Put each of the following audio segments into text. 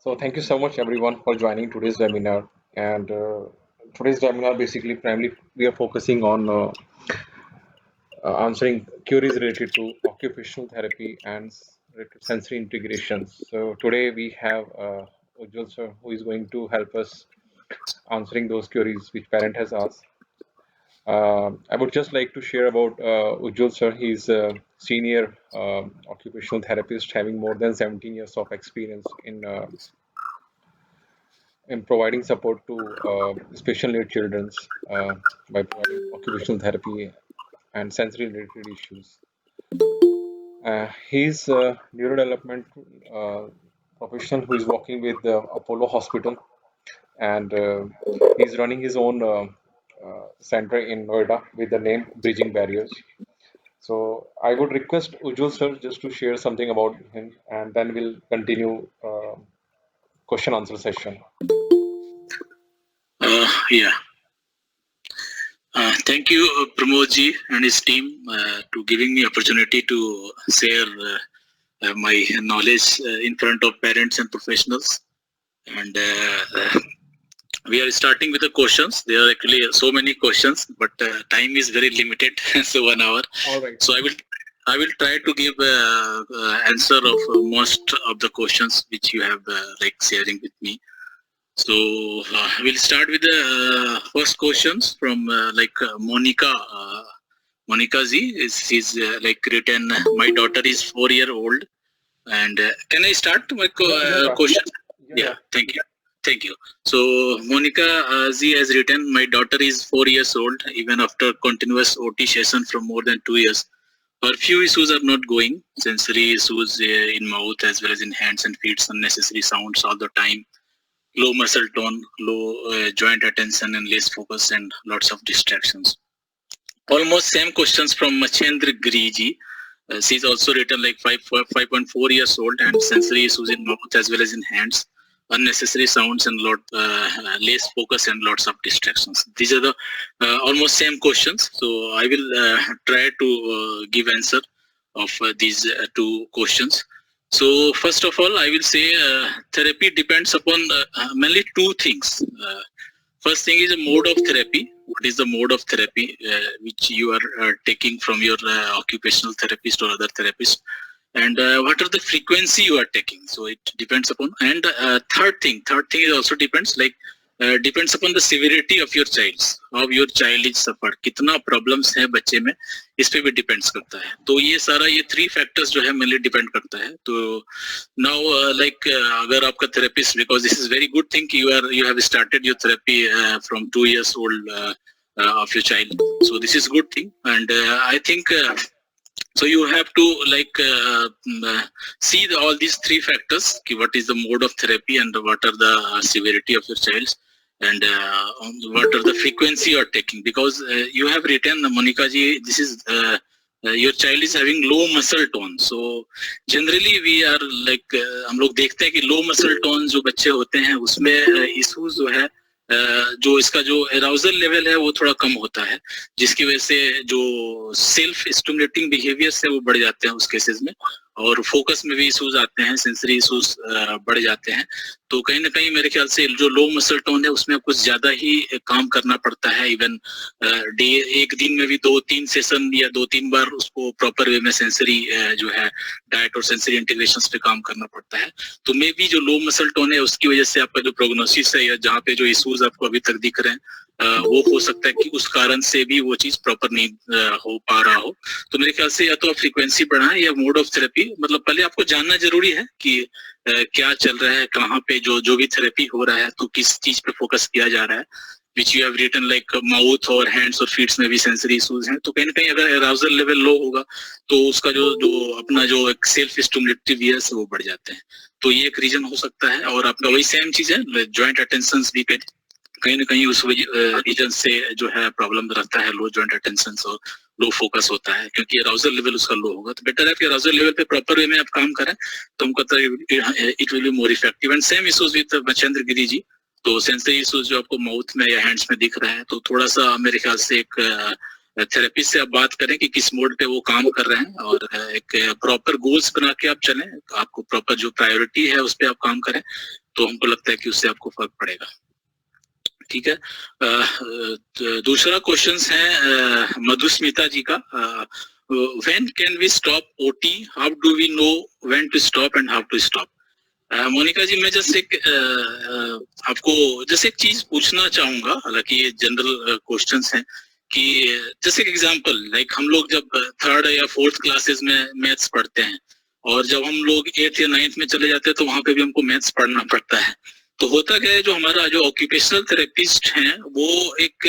So thank you so much everyone for joining today's webinar. And today's webinar basically primarily we are focusing on answering queries related to occupational therapy and sensory integrations. So today we have Ujjwal sir who is going to help us answering those queries which parent has asked. I would just like to share about Ujjwal sir. He's a senior occupational therapist having more than 17 years of experience in providing support to special need children by providing occupational therapy and sensory related issues. He's a neurodevelopment professional who is working with the Apollo Hospital, and he's running his own center in Noida with the name Bridging Barriers. So I would request Ujjwal sir just to share something about him, and then we'll continue question answer session. Yeah. Thank you, Pramodji and his team, to giving me opportunity to share my knowledge in front of parents and professionals. And we are starting with the questions. There are actually so many questions, but time is very limited, so 1 hour. All right. So I will try to give answer of most of the questions which you have like sharing with me. So we'll start with the first questions from Monica. Monica Z is like written. My daughter is 4 years old, and can I start my question? Yeah, thank you. So Monica Z has written. My daughter is 4 years old. Even after continuous OT session from more than 2 years, her few issues are not going. Sensory issues in mouth as well as in hands and feet. Unnecessary sounds all the time. Low muscle tone, low joint attention and less focus, and lots of distractions. Almost same questions from Machendra Giriji. She's also written like 5.4 years old and sensory issues in mouth as well as in hands, unnecessary sounds and less focus and lots of distractions. These are the almost same questions. So I will try to give answer of these two questions. So first of all, I will say therapy depends upon mainly two things. First thing is a mode of therapy. What is the mode of therapy which you are taking from your occupational therapist or other therapist, and what are the frequency you are taking? So it depends upon. And third thing is also depends depends upon the severity of your child, how your child is suffered, कितना problems है बच्चे में, इस पे भी depends करता है. तो ये सारा ये 3 factors जो है mainly depend करता है. तो now अगर आपका therapist, because this is very good thing you have started your therapy from 2 years old of your child, so this is good thing. And I think so you have to see all these 3 factors, what is the mode of therapy and what are the severity of your child, and what are the frequency you are taking. Because you have written, Monica ji, this is your child is having low muscle tone. So generally we are हम लोग देखते हैं कि low muscle tone जो बच्चे होते हैं उसमें issues जो है जो इसका जो arousal level है वो थोड़ा कम होता है, जिसकी वजह से जो सेल्फ स्टिमुलेटिंग बिहेवियर्स है वो बढ़ जाते हैं उस केसेस में, और फोकस में भी इश्यूज आते हैं, सेंसरी इश्यूज बढ़ जाते हैं. तो कहीं ना कहीं मेरे ख्याल से जो लो मसल टोन है उसमें कुछ ज्यादा ही काम करना पड़ता है. इवन डे एक दिन में भी 2-3 सेशन या 2-3 बार उसको प्रॉपर वे में सेंसरी जो है डाइट और सेंसरी इंटीग्रेशंस पे काम करना पड़ता है. तो मे बी जो लो मसल टोन है उसकी वजह से आपका जो प्रोग्नोसिस है या जहाँ पे जो इश्यूज आपको अभी तक दिख रहे हैं वो हो सकता है कि उस कारण से भी वो चीज प्रॉपर नहीं हो पा रहा हो. तो मेरे ख्याल से या तो आप फ्रीक्वेंसी बढ़ाएं या मोड ऑफ थेरेपी, मतलब पहले आपको जानना जरूरी है कि क्या चल रहा है, कहाँ पे जो भी थेरेपी हो रहा है तो किस चीज पे फोकस किया जा रहा है. Which you have written like mouth और हैंड्स और फीट्स में भी सेंसरी इश्यूज हैं, तो कहीं ना कहीं अगर अराउजल लेवल लो होगा तो उसका जो अपना जो एक सेल्फ स्टिमुलेटिव ईयर्स वो बढ़ जाते हैं. तो ये एक रीजन हो सकता है. और आपका वही सेम चीज है, ज्वाइंट अटेंशन भी कहीं ना कहीं उस रीजन से जो है प्रॉब्लम रहता है, लो जॉइंट अटेंशन और लो फोकस होता है, क्योंकि अराउजल लेवल उसका लो होगा. तो बेटर है कि अराउजल लेवल पे प्रॉपर वे में आप काम करें तो हमको it will be more effective. And same issues with Machendra Giri ji. तो सेंसरी इश्यूज जो आपको माउथ में या हैंड्स में दिख रहा है, तो थोड़ा सा मेरे ख्याल से एक थेरेपिस्ट से आप बात करें कि किस मोड पे वो काम कर रहे हैं, और एक प्रॉपर गोल्स बना के आप चलें. आपको प्रॉपर जो प्रायोरिटी है उस पर आप काम करें तो हमको लगता है कि उससे आपको फर्क पड़ेगा। ठीक है। दूसरा क्वेश्चन है मधुस्मिता जी का, when can we stop OT, how do we know when to stop and how to stop. Monika ji, मैं जस्ट एक आपको जैसे एक चीज पूछना चाहूंगा, हालांकि ये जनरल क्वेश्चंस हैं, कि जैसे एक एग्जांपल, लाइक हम लोग जब 3rd या 4th क्लासेस में मैथ्स पढ़ते हैं, और जब हम लोग 8th या 9th में चले जाते हैं तो वहां पे भी हमको मैथ्स पढ़ना पड़ता है। तो होता क्या है, जो हमारा जो ऑक्यूपेशनल थेरेपिस्ट हैं वो एक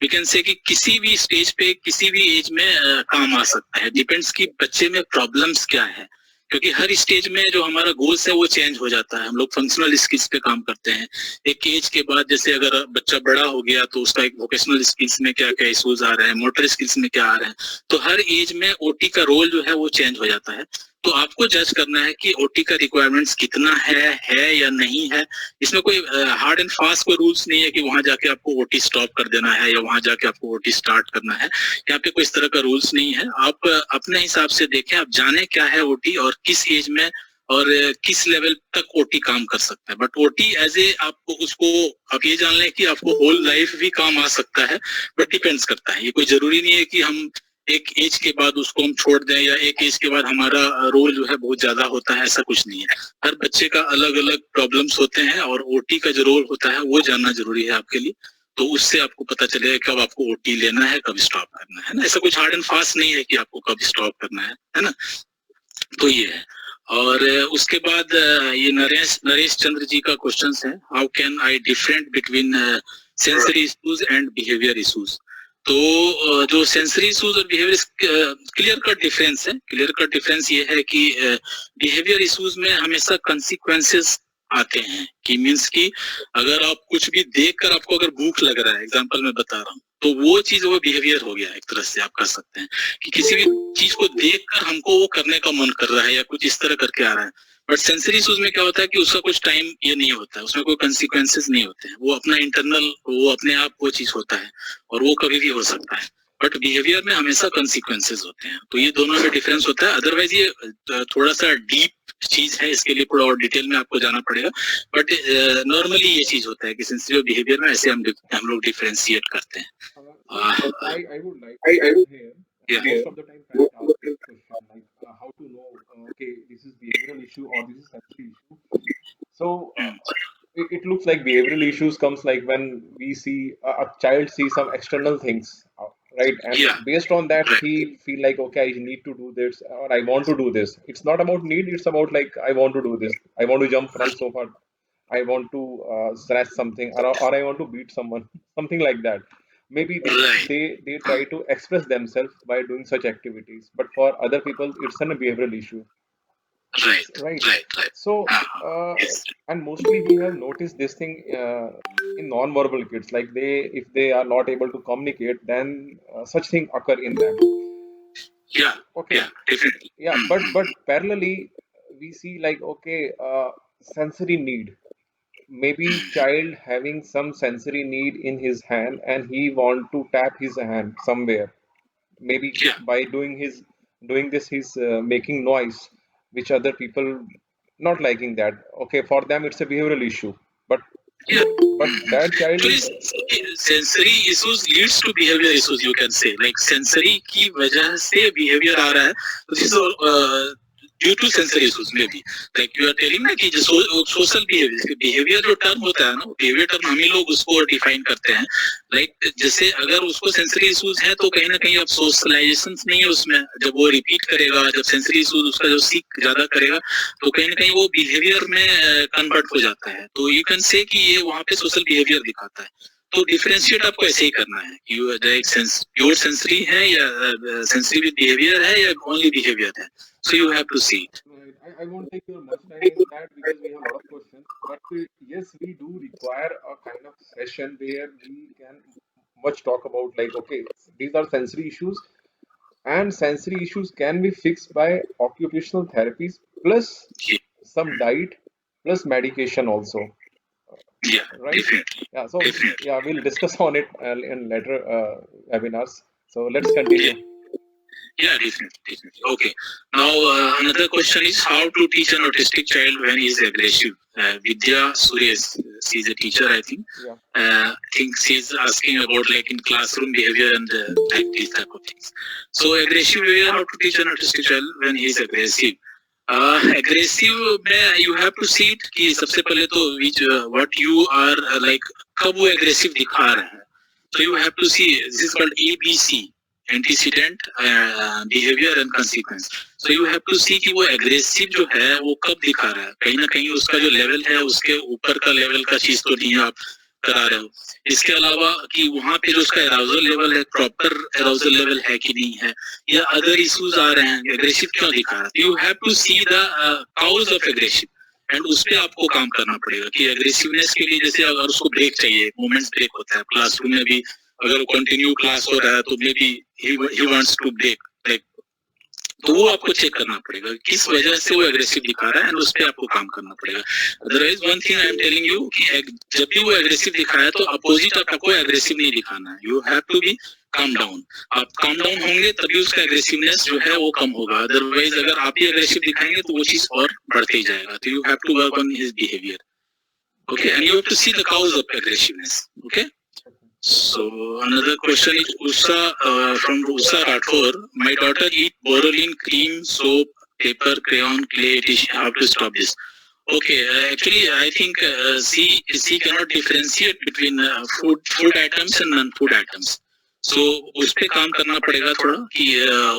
वी कैन से कि किसी भी स्टेज पे किसी भी एज में काम आ सकता है, डिपेंड्स कि बच्चे में प्रॉब्लम्स क्या है, क्योंकि हर स्टेज में जो हमारा गोल्स है वो चेंज हो जाता है। हम लोग फंक्शनल स्किल्स पे काम करते हैं, एक एज के बाद जैसे अगर बच्चा बड़ा हो गया तो उसका एक वोकेशनल स्किल्स में क्या क्या इश्यूज आ रहे हैं, मोटर स्किल्स में क्या आ रहे हैं, तो हर एज में ओटी का रोल जो है वो चेंज हो जाता है। तो आपको जज करना है कि ओटी का रिक्वायरमेंट्स कितना है या नहीं है। इसमें कोई हार्ड एंड फास्ट कोई रूल्स नहीं है कि वहां जाके आपको ओटी स्टॉप कर देना है या वहां जाके आपको ओटी स्टार्ट करना है। यहाँ पे कोई इस तरह का रूल्स नहीं है। आप अपने हिसाब से देखें, आप जाने क्या है ओटी और किस एज में और किस लेवल तक ओटी काम कर सकता है। बट ओटी एज ए आपको उसको आप ये जान लें कि आपको होल लाइफ भी काम आ सकता है, बट डिपेंड्स करता है। ये कोई जरूरी नहीं है कि हम एक एज के बाद उसको हम छोड़ दें या एक एज के बाद हमारा रोल जो है बहुत ज्यादा होता है, ऐसा कुछ नहीं है। हर बच्चे का अलग अलग प्रॉब्लम्स होते हैं और ओटी का जो रोल होता है वो जानना जरूरी है आपके लिए। तो उससे आपको पता चलेगा कब आपको ओटी लेना है, कब स्टॉप करना है ना। ऐसा कुछ हार्ड एंड फास्ट नहीं है कि आपको कब स्टॉप करना है ना। तो ये है। और उसके बाद ये नरेश चंद्र जी का क्वेश्चन है, how can I different between sensory issues and behaviour issues. तो जो सेंसरी इश्यूज और बिहेवियर, क्लियर कट डिफरेंस है। क्लियर कट डिफरेंस ये है कि बिहेवियर इश्यूज में हमेशा कंसिक्वेंसेस आते हैं, कि मीन्स कि अगर आप कुछ भी देखकर आपको अगर भूख लग रहा है, एग्जांपल मैं बता रहा हूँ, तो वो चीज वो बिहेवियर हो गया एक तरह से आप कर सकते हैं, कि किसी भी चीज को देखकर हमको वो करने का मन कर रहा है या कुछ इस तरह करके आ रहा है। बट सेंसरी इश्यूज में क्या होता है कि उसका कुछ टाइम ये नहीं होता है, उसमें कोई कंसिक्वेंसेस नहीं होते हैं, वो अपना इंटरनल वो अपने आप वो चीज होता है और वो कभी भी हो सकता है। बट बिहेवियर में हमेशा कंसिक्वेंसेस होते हैं। तो ये दोनों में डिफरेंस होता है। अदरवाइज ये थोड़ा सा डीप चीज है, इसके लिए थोड़ा और डिटेल में आपको जाना पड़ेगा। बट नॉर्मली ये चीज होता है कि सेंसरी और बिहेवियर में ऐसे हम लोग डिफरेंशिएट करते हैं। I would like to add here. Yeah. Most of the time, parents ask this question like, how to know, okay, this is behavioral issue or this is sensory issue. So it looks like behavioral issues comes like when we see a child see some external things, right? And Yeah. based on that, he feel like, okay, I need to do this or I want to do this. It's not about need. It's about like, I want to do this. I want to jump from sofa. I want to snatch something, or I want to beat someone, something like that. Maybe Right. they try to express themselves by doing such activities, but for other people, it's a behavioral issue, Right. right? Right. So, Yes. and mostly we have noticed this thing in non-verbal kids. Like if they are not able to communicate, then such thing occur in them. Yeah. Okay. Yeah. Definitely. Yeah, but parallelly, we see like, okay, sensory need. Maybe child having some sensory need in his hand and he want to tap his hand somewhere. Maybe Yeah. by doing this he's making noise, which other people not liking that. Okay, for them it's a behavioral issue, but Yeah. that child Actually, is sensory issues leads to behavior issues. You can say like sensory की वजह से behavior आ रहा है. This is due to sensory issues maybe. Like you are telling ना कि जो social behavior जो term होता है ना, behavior term हम ही लोग उसको define करते हैं. Like जैसे अगर उसको sensory issues है तो कहीं ना कहीं अब socializations नहीं है उसमें. जब वो repeat करेगा, जब sensory issues उसका जो सीख ज्यादा करेगा, तो कहीं ना कहीं वो behavior में convert हो जाता है. तो you can say कि ये वहाँ पे social behavior दिखाता है. तो डिफरेंशिएट आपको ऐसे ही करना है कि प्योर सेंसरी है या सेंसरी विद बिहेवियर है या ओनली बिहेवियर है. So you have to see it. Right. I won't take your much time in that because we have a lot of questions. But yes, we do require a kind of session where we can much talk about like, okay, these are sensory issues, and sensory issues can be fixed by occupational therapies plus Yeah. some diet plus medication also. Yeah, Right? definitely. Yeah. So Definitely. yeah, we'll discuss on it in later webinars. So let's continue. Yeah, definitely. Okay. Now, another question is how to teach an autistic child when he is aggressive. Vidya Suresh, she's a teacher, I think. Yeah. I think she's asking about like in classroom behavior and like these type of things. So, aggressive behavior, how to teach an autistic child when he is aggressive. Aggressive में you have to see it कि सबसे पहले तो which what you are like कब वो aggressive दिखा रहा है. So you have to see this is called ABC. Antecedent behaviour and consequence. So you have to see कि वो एग्रेसिव जो है वो कब दिखा रहा है. कहीं ना कहीं उसका जो लेवल है उसके ऊपर का लेवल का चीज तो नहीं आप करा रहे हो. इसके अलावा कि वहां पे जो उसका एराउजल लेवल है प्रॉपर एराउजल लेवल है कि नहीं है या अदर इश्यूज आ रहे हैं. एग्रेसिव क्यों दिखा रहा है. You have to see the cause of aggressive and उस पर आपको काम करना पड़ेगा कि एग्रेसिवनेस के लिए जैसे अगर उसको ब्रेक चाहिए, मोमेंट्स ब्रेक होता है क्लासरूम में भी. अगर कंटिन्यू क्लास हो रहा है तो maybe he wants to break like, तो वो आपको चेक करना पड़ेगा किस वजह से वो एग्रेसिव दिखा रहा है एंड उस पर आपको काम करना पड़ेगा. Otherwise one thing I am telling you कि जब भी वो एग्रेसिव दिखा है तो अपोजिट आपको एग्रेसिव नहीं दिखाना है. You have to be calm down. आप काम डाउन होंगे तभी उसका एग्रेसिवनेस जो है वो कम होगा. अदरवाइज अगर आप ही एग्रेसिव दिखाएंगे तो वो चीज और बढ़ते ही जाएगा. तो you have to work on his behaviour. Okay, and you have to see the cause of aggressiveness. Okay. So another question is Usha from Usha Rathore. My daughter eat Borolin cream, soap, paper, crayon, clay. How to stop this? Okay, actually I think she cannot differentiate between food items and non-food items. So उस पे काम करना पड़ेगा थोड़ा कि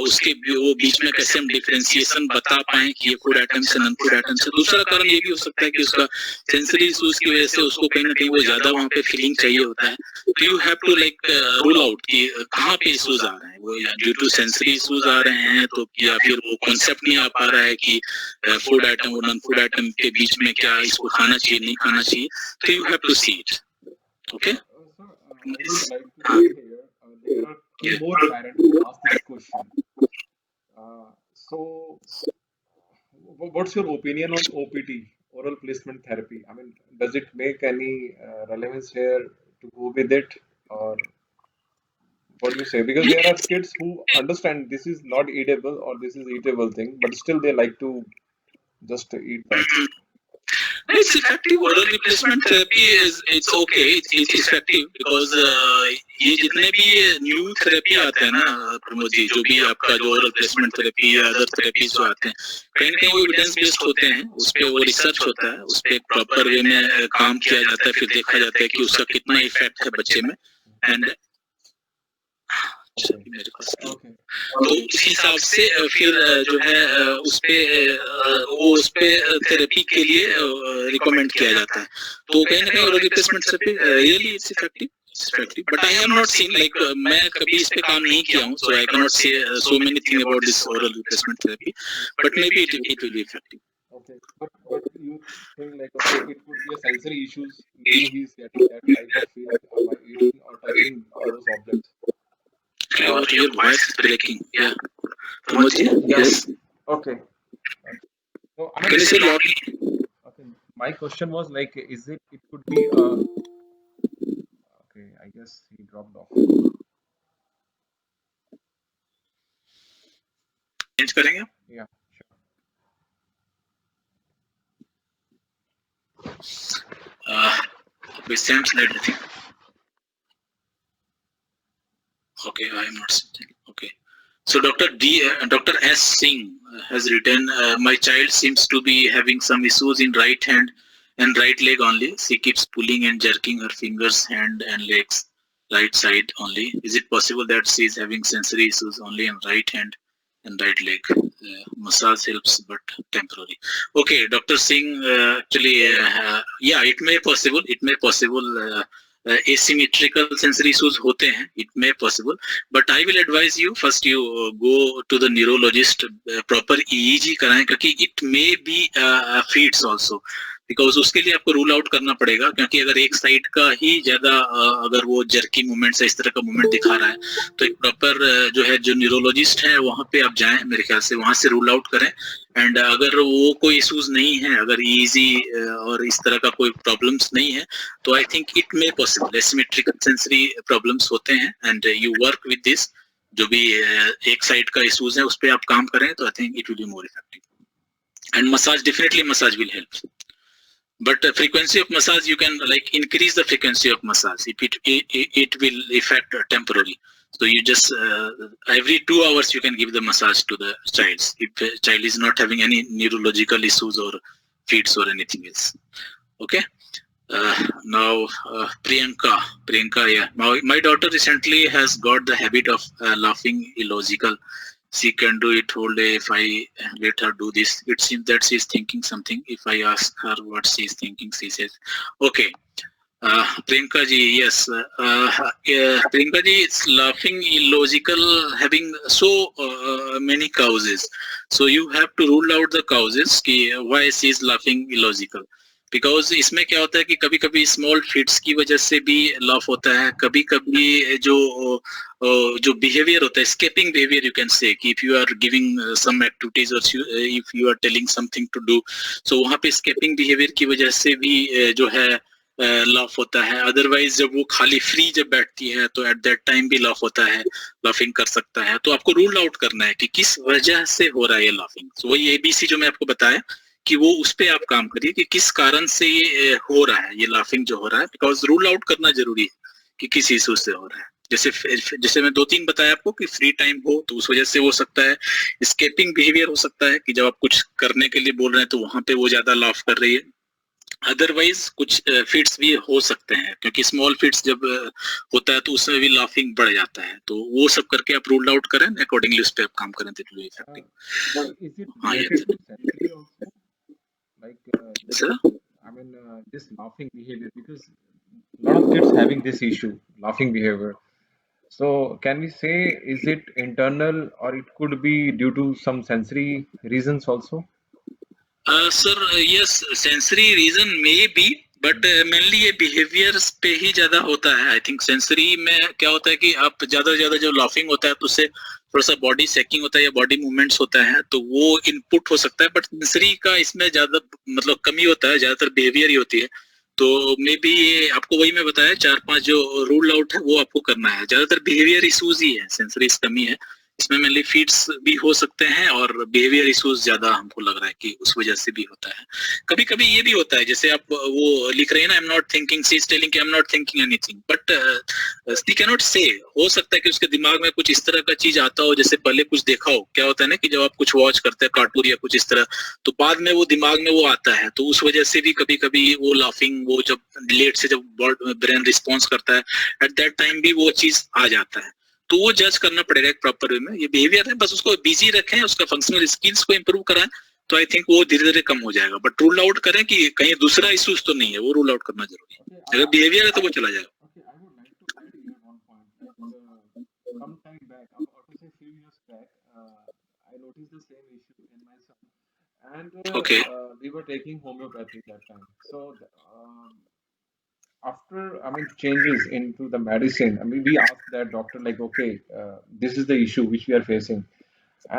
उसके वो बीच में कैसे हम डिफरेंशिएशन बता पाएं कि ये फूड आइटम्स है नॉन फूड आइटम्स है. दूसरा कारण ये भी हो सकता है कि उसका सेंसरी इश्यूज की वजह से उसको कहीं ना कहीं वो ज्यादा वहाँ पे फीलिंग चाहिए होता है. तो you have to like rule out कि कहाँ पे इश्यूज आ रहे हैं. वो या ड्यू टू सेंसरी इश्यूज आ रहे हैं तो या फिर वो कॉन्सेप्ट नहीं आ पा रहा है कि फूड आइटम और नॉन फूड आइटम के बीच में क्या इसको खाना चाहिए नहीं खाना चाहिए. तो you have to see it. Okay. There are two more parents who asked this question. So, what's your opinion on OPT, oral placement therapy? I mean, does it make any relevance here to go with it, or what do you say? Because there are kids who understand this is not eatable or this is eatable thing, but still they like to just eat that. It's effective. Oral replacement therapy it's okay. It's effective because ये जितने भी new therapy आते हैं ना प्रमोद जी, जो भी आपका जो ओरल प्लेसमेंट थेरेपी या अदर थेरेपी जो आते हैं कहीं ना कहीं वो एविडेंस बेस्ड होते हैं. उस पे वो रिसर्च होता है, उस पे प्रॉपर वे में काम किया जाता है, फिर देखा जाता है कि उसका कितना इफेक्ट है बच्चे में. एंड मेरे पास तो उस हिसाब से फिर जो है उस पे थेरेपी के लिए रिकमेंड किया जाता है. तो कहीं ना कहीं oral replacement therapy really it's effective. But I have not seen like मैं कभी इस पे काम नहीं किया हूँ, सो आई कैन नॉट से so many thing about this oral replacement therapy, but may be it will be effective. Okay, but you think like okay, it could be a sensory issues. Maybe he's getting that type of feel by eating or touching those objects. Your voice is breaking. Yeah. Pramod ji? Yes. Okay. So I Can you say loudly? okay. My question was like, is it? It could be. Okay, I guess he dropped off. Change करेंगे? Yeah, sure. We sent everything. Okay, I am not sitting. Okay. So Dr. S. Singh has written, my child seems to be having some issues in right hand and right leg only. She keeps pulling and jerking her fingers, hand and legs, right side only. Is it possible that she is having sensory issues only in right hand and right leg? Massage helps, but temporary. Okay, Dr. Singh, actually, yeah, it may possible. Asymmetrical sensory issues होते हैं, it may possible, but I will advise you first you go to the neurologist, proper EEG कराएं, क्योंकि it may be feeds also, because उसके लिए आपको rule out करना पड़ेगा, क्योंकि अगर एक साइड का ही ज्यादा अगर वो जर्की मूवमेंट्स इस तरह का मूवमेंट दिखा रहा है तो एक प्रॉपर जो है जो न्यूरोलॉजिस्ट है वहाँ पे आप जाएं, मेरे ख्याल से वहाँ से रूल आउट करें. एंड अगर वो कोई इश्यूज नहीं है, अगर ईजी और इस तरह का कोई प्रॉब्लम्स नहीं है तो I think it may possible. Asymmetrical sensory problems होते हैं and you work with this, जो भी एक साइड का इश्यूज है उस पे आप काम करें तो I think it will be more effective. And massage, definitely massage will help, but frequency of massage, you can like increase the frequency of massage if it will affect temporarily. So you just every 2 hours you can give the massage to the child if the child is not having any neurological issues or fits or anything else. Okay. Now Priyanka, yeah, my daughter recently has got the habit of laughing illogical. She can do it whole day. If I let her do this, it seems that she is thinking something. If I ask her what she is thinking, she says, okay. Priyanka ji, yes. Priyanka ji, it's laughing illogical, having so many causes. So you have to rule out the causes कि why she is laughing illogical. Because इसमें क्या होता है कि कभी कभी small fits की वजह से भी लाफ होता है, कभी कभी जो बिहेवियर होता है, escaping behaviour you can say, कि if you are giving some activities और if you are telling something to do, so वहाँ पे स्केपिंग बिहेवियर की वजह से भी जो है लाफ होता है। अदरवाइज जब वो खाली फ्री जब बैठती है तो एट दैट टाइम भी लाफ होता है, लाफिंग कर सकता है। तो आपको रूल आउट करना है कि किस वजह से हो रहा है ये लाफिंग। तो वही एबीसी जो मैं आपको बताया कि वो उस पे आप काम करिए कि किस कारण से ये हो रहा है, ये लाफिंग जो हो रहा है। बिकॉज रूल आउट करना जरूरी है कि किस इशू से हो रहा है। जैसे मैं 2-3 बताया आपको कि फ्री टाइम हो तो उस वजह से हो सकता है, स्केपिंग बिहेवियर हो सकता है कि जब आप कुछ करने के लिए बोल रहे हैं तो वहां पे वो ज्यादा लाफ कर रही है। अदरवाइज कुछ फिट्स भी हो सकते हैं, क्योंकि स्मॉल फिट्स जब होता है तो उसमें भी लाफिंग बढ़ जाता है। तो वो सब करके आप रूल आउट करें, अकॉर्डिंगली उस पे आप काम करें तो it will be effective. Sir? I mean, this laughing behavior, because a lot of kids having this issue, laughing behavior. So, can we say, is it internal or it could be due to some sensory reasons also? Sir, yes, sensory reason may be, but mainly ये behaviours पे ही ज्यादा होता है। I think sensory में क्या होता है कि आप ज्यादा से ज्यादा जो लाफिंग होता है तो उससे थोड़ा सा बॉडी सेकिंग होता है या बॉडी मूवमेंट्स होता है, तो वो इनपुट हो सकता है। बट सेंसरी का इसमें ज्यादा मतलब कमी होता है, ज्यादातर बिहेवियर ही होती है। तो मे बी आपको वही मैं बताया 4-5 जो रूल आउट है वो आपको करना है। ज्यादातर बिहेवियर इशूज ही है, सेंसरी कमी है इसमें। मेनली फीड्स भी हो सकते हैं और बिहेवियर इश्यूज ज्यादा हमको लग रहा है कि उस वजह से भी होता है। कभी कभी ये भी होता है, जैसे आप वो लिख रहे हैं ना, I am not thinking, she is telling I am not thinking anything, but she can not से। हो सकता है कि उसके दिमाग में कुछ इस तरह का चीज आता हो, जैसे पहले कुछ देखा हो। क्या होता है ना कि जब आप कुछ वॉच करते हैं कार्टून या कुछ इस तरह, तो बाद में वो दिमाग में वो आता है, तो उस वजह से भी कभी कभी वो लाफिंग, वो जब लेट से जब ब्रेन रिस्पॉन्स करता है एट दैट टाइम भी वो चीज आ जाता है। तो वो जज करना पड़ेगा एक प्रॉपर वे में। ये बिहेवियर है, बस उसको बिजी रखें, उसका फंक्शनल स्किल्स को इंप्रूव कराएं, तो आई थिंक वो धीरे धीरे कम हो जाएगा। बट रूल आउट करें कि कहीं दूसरा इश्यूज तो नहीं है, वो रूल आउट करना जरूरी है। अगर बिहेवियर है तो वो चला जाएगा। Okay. We were taking homeopathy that time. So after, I mean, changes into the medicine, I mean, we asked that doctor like, okay, this is the issue which we are facing,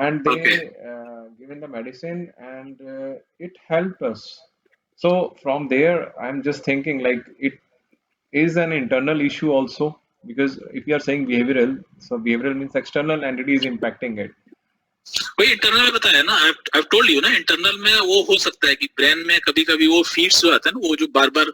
and they given the medicine, and it helped us. So from there, I'm just thinking like it is an internal issue also, because if you are saying behavioral, so behavioral means external and it is impacting it. वही internal में बताया ना, I told you ना, internal में वो हो सकता है कि ब्रेन में कभी कभी वो फीड्स जो आता है ना, वो जो बार बार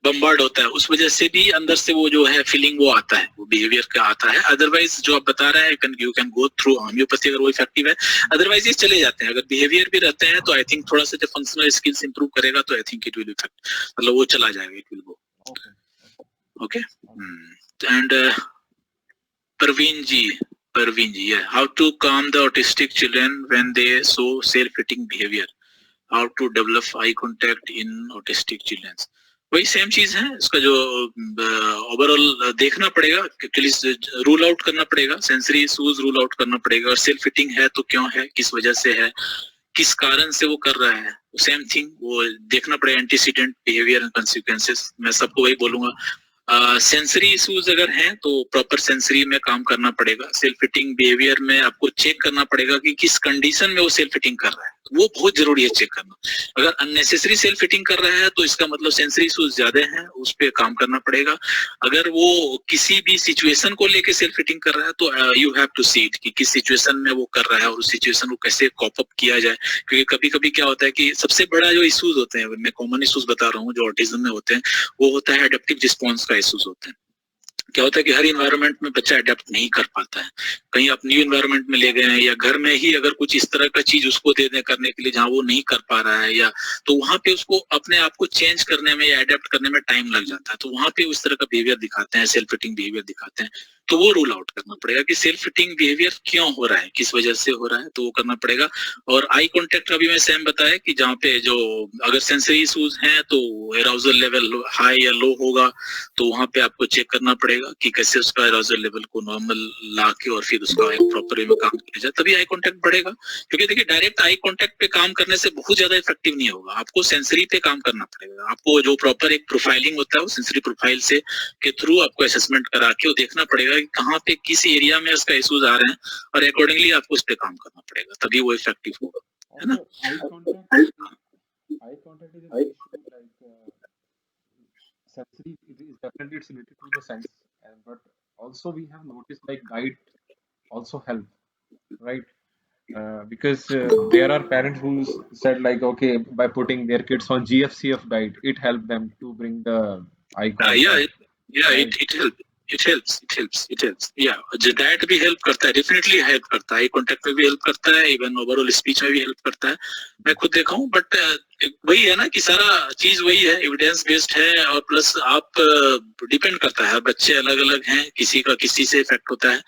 बम्बार्ड होता है, उस वजह से भी अंदर से वो जो है फीलिंग वो आता है, वो बिहेवियर का आता है। अदरवाइज जो आप बता रहे हैं, you can go through homeopathy, अगर वो इफेक्टिव है। अदरवाइज ये चले जाते हैं। अगर बिहेवियर भी रहते हैं तो आई थिंक थोड़ा सा जब फंक्शनल स्किल्स इंप्रूव करेगा तो I think it will effect, मतलब वो चला जाएगा, it will go. Okay. And Parveen ji, yeah. How to calm the autistic children when they show self-hitting behavior? How to develop eye contact in autistic children? वही same चीज है। इसका जो overall देखना पड़ेगा, एक्चुअली रूल आउट करना पड़ेगा, सेंसरी इश्यूज रूल आउट करना पड़ेगा। और सेल्फ हिटिंग है तो क्यों है, किस वजह से है, किस कारण से वो कर रहा है, सेम थिंग वो देखना पड़ेगा। एंटीसीडेंट बिहेवियर एंड कंसिक्वेंसेस, मैं सबको वही बोलूंगा। सेंसरी इश्यूज अगर हैं तो प्रॉपर सेंसरी में काम करना पड़ेगा। सेल्फ हिटिंग बिहेवियर में आपको चेक करना पड़ेगा कि किस कंडीशन में वो सेल्फ हिटिंग कर रहा है। वो बहुत जरूरी है चेक करना। अगर अननेसेसरी सेल्फ फिटिंग कर रहा है तो इसका मतलब सेंसरी इश्यूज ज्यादा हैं, उस पर काम करना पड़ेगा। अगर वो किसी भी सिचुएशन को लेके सेल्फ फिटिंग कर रहा है तो you have to see it कि किस सिचुएशन में वो कर रहा है और उस सिचुएशन को कैसे कॉप अप किया जाए। क्योंकि कभी कभी क्या होता है कि सबसे बड़ा जो इश्यूज होते हैं, मैं कॉमन इश्यूज बता रहा हूँ जो ऑटिज्म में होते हैं, वो होता है एडेप्टिव रिस्पॉन्स का इश्यूज होते हैं। क्या होता है कि हर इन्वायरमेंट में बच्चा अडेप्ट नहीं कर पाता है, कहीं आप न्यू इन्वायरमेंट में ले गए हैं या घर में ही अगर कुछ इस तरह का चीज उसको दे दें करने के लिए जहाँ वो नहीं कर पा रहा है, या तो वहां पे उसको अपने आप को चेंज करने में या अडेप्ट करने में टाइम लग जाता है, तो वहां पे उस तरह का बिहेवियर दिखाते हैं, सेल्फ फिटिंग बिहेवियर दिखाते हैं। तो वो रूल आउट करना पड़ेगा कि सेल्फ फिटिंग बिहेवियर क्यों हो रहा है, किस वजह से हो रहा है, तो वो करना पड़ेगा। और आई कांटेक्ट का भी मैं सेम बताया कि जहाँ पे जो अगर सेंसरी इश्यूज हैं तो एराउजल लेवल हाई या लो होगा, तो वहां पे आपको चेक करना पड़ेगा कि कैसे उसका एराउजल लेवल को नॉर्मल ला के और फिर उसका एक प्रॉपर वे में काम किया जाए, तभी आई कांटेक्ट बढ़ेगा। क्योंकि देखिए डायरेक्ट आई कांटेक्ट पे काम करने से बहुत ज्यादा इफेक्टिव नहीं होगा, आपको सेंसरी पे काम करना पड़ेगा। आपको जो प्रॉपर एक प्रोफाइलिंग होता है वो सेंसरी प्रोफाइल से के थ्रू आपको असेसमेंट करा के वो देखना पड़ेगा कि कहाँ पे किस एरिया में उसका इश्यूज आ रहे हैं और अकॉर्डिंगली आपको उस पर काम करना पड़ेगा, तभी वो इफेक्टिव होगा, है ना। Eye contact is an issue sensory. It is definitely it's related to the sense, but also we have noticed like guide also help, right? Because there are parents who said like, okay, by putting their kids on GFCF guide, it helped them to bring the eye contact. Right? It helps. Yeah, that भी help करता है, definitely help करता है, eye contact में भी help करता है, even overall speech में भी help करता है। मैं खुद देखा हूँ, बट वही है ना कि सारा चीज वही है, एविडेंस बेस्ड है, और प्लस आप डिपेंड करता है, बच्चे अलग अलग हैं, किसी का किसी से इफेक्ट होता है,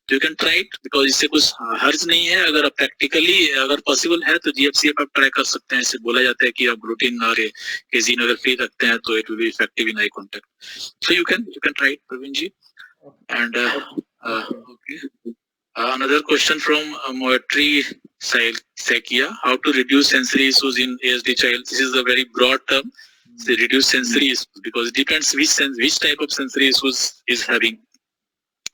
तो you can try it, because इससे कुछ हर्ज नहीं है। अगर प्रैक्टिकली अगर पॉसिबल है तो GFCF आप ट्राई कर सकते हैं। इससे बोला जाता है कि आप ग्लूटिन और केजीन अगर फ्री रखते हैं तो it will be effective in eye contact, so you can try it, Praveen ji. And okay. Another question from Moetri Sakia: how to reduce sensory issues in ASD child? This is a very broad term. So reduce sensory issues because it depends which type of sensory issues is having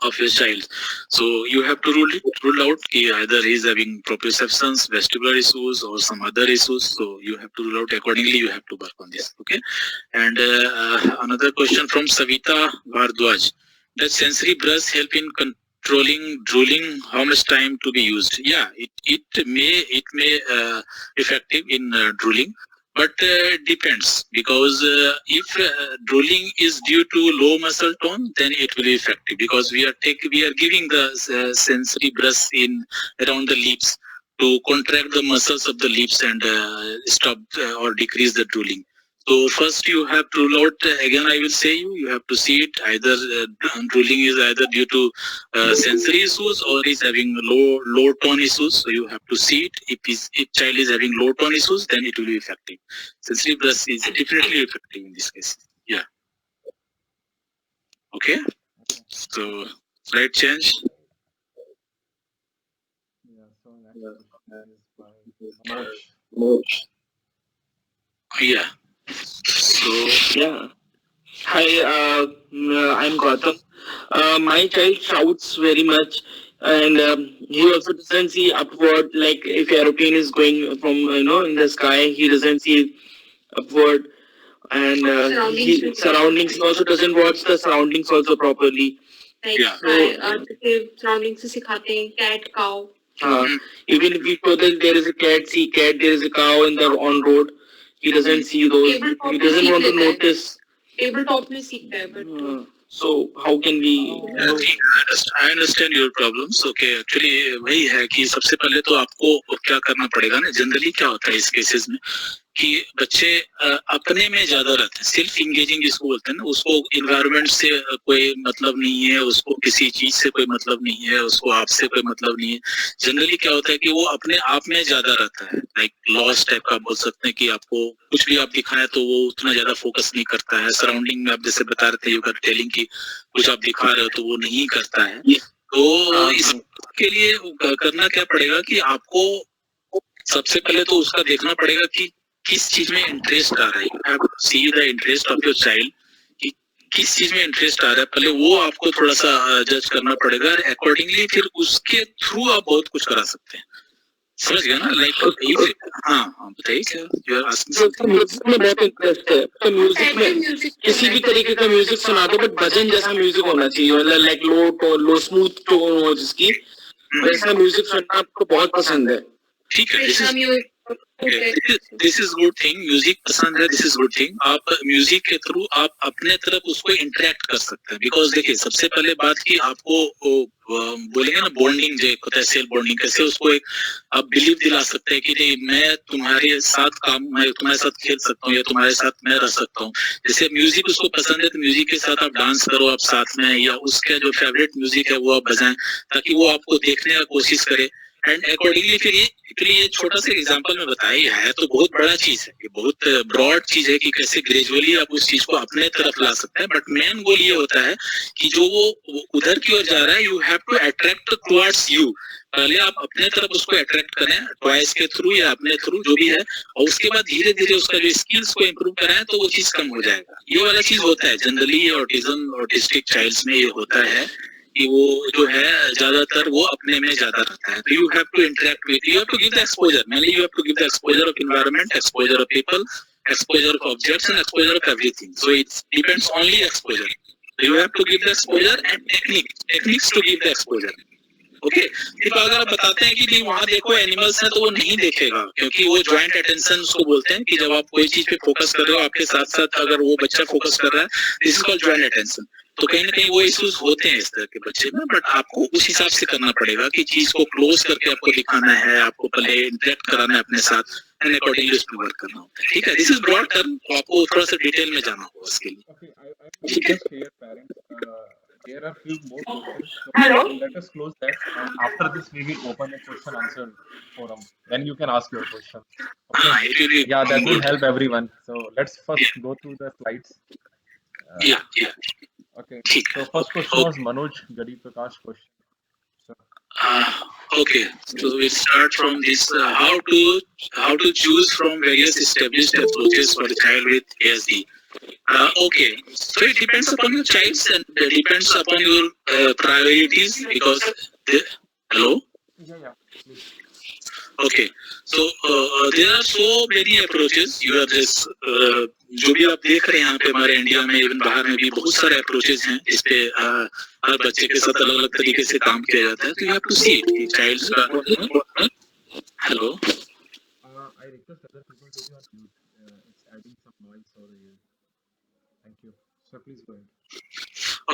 of your child. So you have to rule out कि either he is having proprioceptions, vestibular issues, or some other issues. So you have to rule out accordingly. You have to work on this. Okay. And another question from Savita Bhardwaj: does sensory brush help in controlling drooling? How much time to be used? Yeah, it may effective in drooling, but depends, because if drooling is due to low muscle tone, then it will be effective, because we are giving the sensory brush in around the lips to contract the muscles of the lips and stop or decrease the drooling. So first you have to rule out, again I will say you have to see it, either drooling is either due to sensory issues or is having low tone issues. So you have to see it. If child is having low tone issues, then it will be effective. Sensory brush is definitely effective in this case. Yeah. Okay. So slide change. Yeah. So next question is by Manoj. Yeah. So yeah. Hi, I'm Gautam. My child shouts very much, and he also doesn't see upward. Like if aeroplane is going from in the sky, he doesn't see upward, and surroundings. He also doesn't watch the surroundings also properly. Like surroundings se sikhate hain, cat, cow. Even if we know that there is a cat, see cat, there is a cow on road. He doesn't see those. He doesn't want to notice. Tabletop में सीखता है, but so how can we? I understand your problems. Okay, actually वही है कि सबसे पहले तो आपको क्या करना पड़ेगा ना, जनरली क्या होता है इस केसेस में कि बच्चे अपने में ज्यादा रहते हैं, सेल्फ इंगेजिंग जिसको बोलते हैं ना, उसको इन्वायरमेंट से कोई मतलब नहीं है, उसको किसी चीज से कोई मतलब नहीं है, उसको आपसे कोई मतलब नहीं है। जनरली क्या होता है कि वो अपने आप में ज्यादा रहता है, लाइक लॉस टाइप का बोल सकते हैं कि आपको कुछ भी आप दिखाएं तो वो उतना ज्यादा फोकस नहीं करता है। सराउंडिंग में आप जैसे बता रहे थे, यू आर टेलिंग कि कुछ आप दिखा रहे हो तो वो नहीं करता है। तो इसके लिए करना क्या पड़ेगा कि आपको सबसे पहले तो उसका देखना पड़ेगा कि किस चीज में इंटरेस्ट आ रहा है। You have to see the interest of your child, कि किस चीज में इंटरेस्ट आ रहा है, पहले वो आपको थोड़ा सा जज करना पड़ेगा। अकॉर्डिंगली फिर उसके थ्रू आप बहुत कुछ करा सकते हैं। समझ गया ना, लाइक हाँ बताइए क्या यू आर आस्किंग। म्यूजिक में बहुत इंटरेस्ट है, तो म्यूजिक में म्यूजिक किसी भी तरीके का म्यूजिक सुना दो, बट भजन जैसा म्यूजिक होना चाहिए, मतलब लाइक लो टोन, लो स्मूथ टोन हो जिसकी, वैसा म्यूजिक सुनना आपको बहुत पसंद है। ठीक है, Krishna music this is good thing, music पसंद है, दिस इज गुड थिंग। आप म्यूजिक के थ्रू आप अपने तरफ उसको इंटरेक्ट कर सकते हैं, बिकॉज देखिए सबसे पहले बात की आपको बोलेंगे ना बॉन्डिंग जो होता है, सेल्फ बॉन्डिंग, कैसे उसको एक आप बिलीव दिला सकते हैं कि नहीं मैं तुम्हारे साथ मैं तुम्हारे साथ खेल सकता हूँ या तुम्हारे साथ मैं रह सकता हूँ। जैसे म्यूजिक उसको पसंद है तो म्यूजिक के साथ आप डांस करो आप साथ में, या उसका जो फेवरेट म्यूजिक है वो आप बजाएं, ताकि वो आपको देखने का कोशिश करे एंड अकॉर्डिंगली फिर ये छोटा सा एग्जांपल में बताया है तो बहुत बड़ा चीज है, ये बहुत ब्रॉड चीज है कि कैसे ग्रेजुअली आप उस चीज को अपने तरफ ला सकते हैं। बट मेन गोल ये होता है कि जो वो उधर की ओर जा रहा है, you have to attract towards you. पहले आप अपने तरफ उसको अट्रैक्ट करें टॉयज के थ्रू या अपने थ्रू जो भी है, और उसके बाद धीरे धीरे उसका जो स्किल्स को इम्प्रूव कराएं तो वो चीज कम हो जाएगा। ये वाला चीज होता है जनरली ऑटिज्म ऑटिस्टिक चाइल्ड्स में ये होता है कि वो जो है ज्यादातर वो अपने में ज्यादा रहता है। तो you have to interact with, you have to give the exposure, mainly you have to give the exposure of environment, exposure of people, exposure of objects and exposure of everything. So it depends only exposure. So you have to give the exposure and techniques to give the exposure. Okay. फिर अगर आप बताते हैं कि नहीं वहाँ देखो animals हैं, तो वो नहीं देखेगा, क्योंकि वो ज्वाइंट अटेंशन उसको बोलते हैं कि जब आप कोई चीज पे फोकस कर रहे हो आपके साथ साथ अगर वो बच्चा फोकस कर रहा है, this is called joint attention. तो कहीं ना कहीं वो इश्यूज होते हैं इस तरह के बच्चे में, बट आपको उस हिसाब से करना पड़ेगा कि चीज को क्लोज करके आपको दिखाना है, आपको पहले इंटरेक्ट कराना है अपने साथ एंड अकॉर्डिंगली उसमें वर्क करना होता है। ठीक है, दिस इज ब्रॉड टर्म, तो आपको थोड़ा सा डिटेल में जाना होगा इसके लिए। Okay, I just hear parents. There are few more questions. So Hello? let us close that. And after this, we will open a question answer forum. Then you can ask your question. Okay. हाँ, it will be Yeah, that will good. help everyone. So let's first go through the slides. Yeah. Okay. ठीक So है। first question was Manoj Gadi Prakash question. So, Okay, so we start from this. How to choose from various established approaches for the child with ASD. Okay, so it depends upon your child and it depends upon your priorities because hello. yeah. Please. Okay, so there are so many approaches. You are just जो भी आप देख रहे हैं यहाँ पे हमारे India में, इवन बाहर में भी बहुत सारे अप्रोचेस हैं इस पे हर बच्चे के साथ अलग अलग तरीके से काम किया जाता है। तो you have to see it child's का। Hello, I request other people to be on mute. It's adding some noise over here. Thank you. So please go ahead.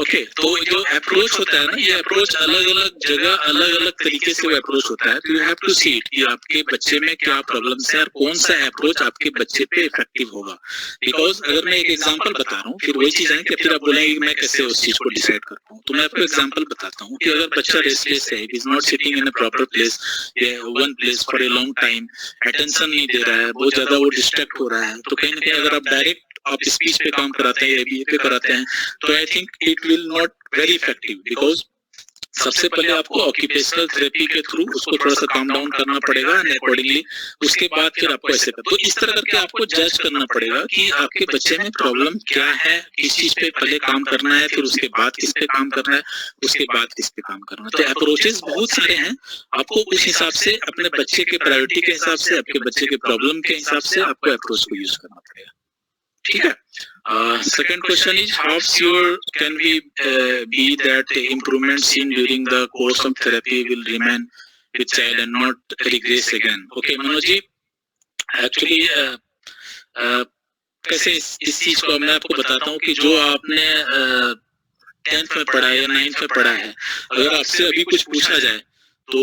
Okay, तो जो अप्रोच होता है ना, ये अप्रोच अलग अलग जगह अलग अलग तरीके से वो अप्रोच होता है। तो you have to see it कि आपके बच्चे में क्या प्रॉब्लम्स है और कौन सा अप्रोच आपके बच्चे पे इफेक्टिव होगा। बिकॉज अगर मैं एक एग्जांपल बता रहा हूँ, फिर वही चीज है कि फिर आप बोलेंगे कि मैं कैसे उस चीज को डिसाइड करता हूँ। तो मैं आपको एग्जांपल बताता हूँ कि अगर बच्चा रेस्टलेस है, it is not sitting in a proper place, one place for a long time, attention नहीं दे रहा है, बहुत ज्यादा वो डिस्ट्रैक्ट हो रहा है, तो कहीं ना कहीं अगर आप डायरेक्ट आप स्पीच पे काम कराते हैं या बीए पे कराते हैं, तो I think it will not very effective. Because सबसे पहले आपको ऑक्यूपेशनल थेरेपी के थ्रू उसको थोड़ा सा काम डाउन करना पड़ेगा एंड अकॉर्डिंगली उसके बाद फिर आपको ऐसे कर, तो इस तरह करके आपको जज करना पड़ेगा कि आपके बच्चे में प्रॉब्लम क्या है, किस चीज पे पहले काम करना है, फिर उसके बाद किस पे काम करना है, उसके बाद किस पे काम करना है। तो अप्रोचेस बहुत सारे हैं, आपको उस हिसाब से अपने बच्चे के प्रायोरिटी के हिसाब से, आपके बच्चे के प्रॉब्लम के हिसाब से आपको अप्रोच को यूज करना पड़ेगा। ठीक है। Second question is how sure can we be that improvements seen during the course of therapy will remain with child and not regress again? Okay, Manoj ji, actually कैसे इस चीज को मैं आपको बताता हूँ कि जो आपने 10th में पढ़ा है या 9th में पढ़ा है, अगर आपसे अभी कुछ पूछा जाए तो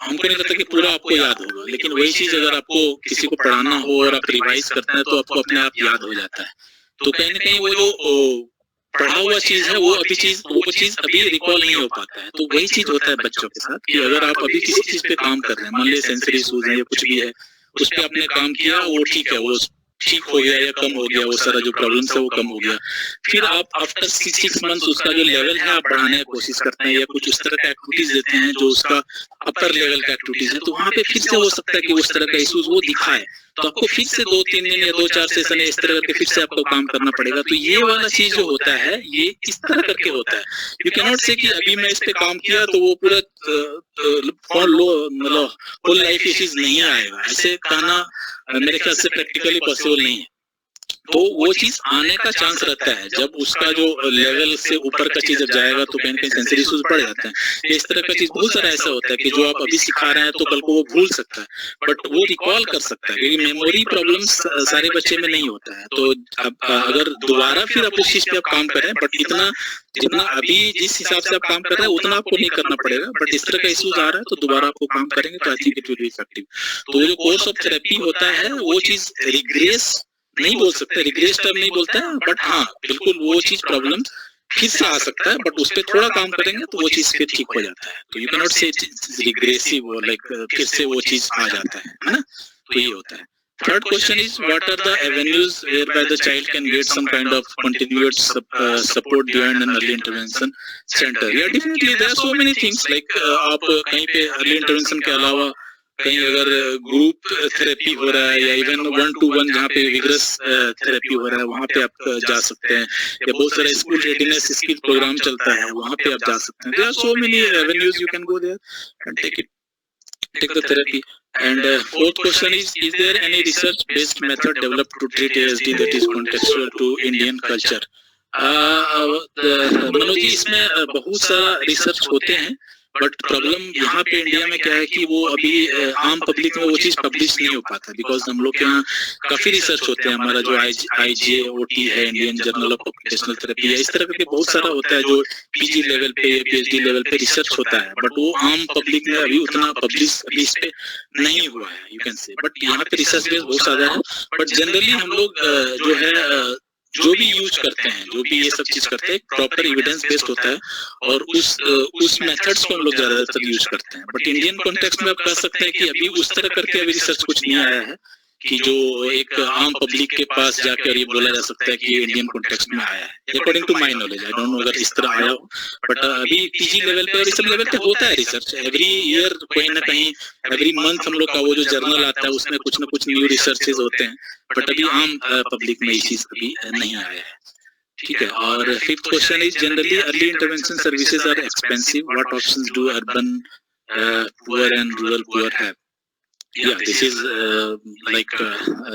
हमको नहीं लगता कि पूरा आपको याद होगा, लेकिन वही चीज अगर आपको किसी को पढ़ाना हो और आप रिवाइज करते हैं तो आपको अपने आप याद हो जाता है। तो कहीं ना कहीं वो जो पढ़ा हुआ चीज है वो चीज अभी रिकॉल नहीं हो पाता है। तो वही चीज होता है बच्चों के साथ कि अगर आप अभी किसी चीज पे काम कर रहे हैं, मान लीजिए सेंसरी इश्यूज है या कुछ भी है, उस पर आपने काम किया, वो ठीक है, वो ठीक हो गया या कम हो गया, वो सारा जो प्रॉब्लम्स है वो कम हो गया। फिर आप आफ्टर 6 मंथ्स उसका जो लेवल है आप बढ़ाने की कोशिश करते हैं या कुछ उस तरह का एक्टिविटीज देते हैं जो उसका अपर लेवल का एक्टिविटीज है, तो वहाँ पे फिर से हो सकता है कि उस तरह का इश्यूज वो दिखाए, तो आपको फिर से 2-3 दिन या 2-4 सेशन इस तरह करके फिर से आपको काम करना पड़ेगा। तो ये वाला चीज जो होता है ये इस तरह करके होता है। यू कैन नॉट से कि अभी मैं इस पे काम किया तो वो पूरा मतलब होल लाइफ ये चीज नहीं आएगा, ऐसे कहना मेरे ख्याल से प्रैक्टिकली पॉसिबल नहीं है। तो वो चीज आने का चांस रहता है जब उसका जो लेवल से ऊपर का चीज जब जाएगा तो कहीं ना कहीं सेंसरी इश्यूज बढ़ जाते हैं। इस तरह का चीज बहुत सारा ऐसा होता है कि जो आप अभी सिखा रहे हैं तो कल को वो भूल सकता है, बट वो रिकॉल कर सकता है, क्योंकि मेमोरी प्रॉब्लम्स सारे बच्चे में नहीं होता है। तो अब अगर दोबारा फिर आप उस चीज पे आप काम करें, बट इतना जितना अभी जिस हिसाब से आप काम कर रहे हैं उतना आपको नहीं करना पड़ेगा, बट इस तरह का इश्यूज आ रहा है तो दोबारा आपको काम करेंगे तो I think it will be effective. तो जो कोर्स ऑफ थेरेपी होता है वो चीज रिग्रेस नहीं बोल सकते, रिग्रेस टर्म नहीं बोलता है, बट हाँ बिल्कुल वो चीज प्रॉब्लम फिर से आ सकता है, बट उस पर थोड़ा काम करेंगे तो वो चीज फिर ठीक हो जाता है। तो यू कैन नॉट से रिग्रेसिव लाइक फिर से वो चीज आ जाता है ना। तो ये होता है। Third question is, what are the avenues whereby the child can get some kind of continuous support beyond an early intervention center? Yeah, definitely there are so many things like आप कहीं पे early intervention के अलावा कहीं अगर group therapy हो रहा है या इवन 1-to-1 जहाँ पे विग्रस थेरेपी हो रहा है वहाँ पे आप जा सकते हैं, या बहुत सारे स्कूल रेडीनेस स्किल प्रोग्राम चलता है वहाँ पे आप जा सकते हैं। There are so many avenues you can go there and take the therapy. And fourth question is there any research based method developed to treat ASD that is contextual to Indian culture? Manoj ji, इसमें बहुत सारा research होते हैं, but problem यहाँ पे India में क्या है कि वो अभी आम पब्लिक में वो चीज पब्लिश नहीं हो पाता, बिकॉज हम लोग के यहाँ काफी रिसर्च होते हैं। हमारा जो IJOT है, Indian journal of occupational therapy है, इस तरह के बहुत सारा होता है जो PG लेवल पे PhD लेवल पे रिसर्च होता है, बट वो आम पब्लिक में अभी उतना पब्लिश अभी इस पे नहीं हुआ है, यू कैन से। बट यहाँ पे रिसर्च बेस बहुत ज्यादा है, बट जनरली हम लोग जो है जो भी यूज करते हैं, जो भी ये सब चीज करते हैं, प्रॉपर एविडेंस बेस्ड होता है और उस मेथड्स को हम लोग ज्यादातर यूज करते हैं। बट इंडियन कॉन्टेक्स्ट में आप कह सकते हैं कि अभी उस तरह करके अभी रिसर्च कुछ नहीं आया है कि जो एक आम पब्लिक के पास जाकर ये बोला जा सकता है कि ये इंडियन कॉन्टेक्स्ट में आया है। According to my knowledge, I don't know अगर इस तरह आया हो, बट अभी PG लेवल पे और इस सब लेवल पे होता है रिसर्च। एवरी ईयर कोई ना कहीं, एवरी मंथ हम लोग का वो जो जर्नल आता है उसमें कुछ ना कुछ न्यू रिसर्चेज होते हैं, बट अभी आम पब्लिक में ये चीज अभी नहीं आया है। ठीक है। और fifth question is, generally early intervention services are expensive, what options do urban poor and rural poor have? Yeah, this is like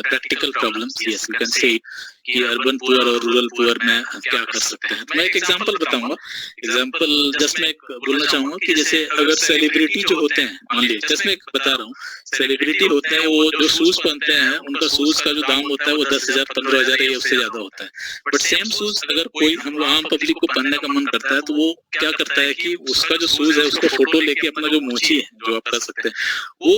practical problems. Yes, you can say कि अर्बन पुअर और रूरल पुअर में क्या कर सकते हैं। तो मैं एक एग्जांपल बताऊंगा। एग्जांपल जस्ट मैं बोलना चाहूंगा कि जैसे अगर सेलिब्रिटी जो होते हैं, मान लीजिए जस्ट मैं बता रहा हूँ, सेलिब्रिटी होते हैं वो जो शूज पहनते हैं उनका शूज का जो दाम होता है वो 10,000 15,000 या उससे ज्यादा होता है। बट सेम शूज अगर कोई हम लोग आम पब्लिक को पहनने का मन करता है तो वो क्या करता है कि उसका जो शूज है उसको फोटो लेके अपना जो मोची है जो आप कर सकते हैं वो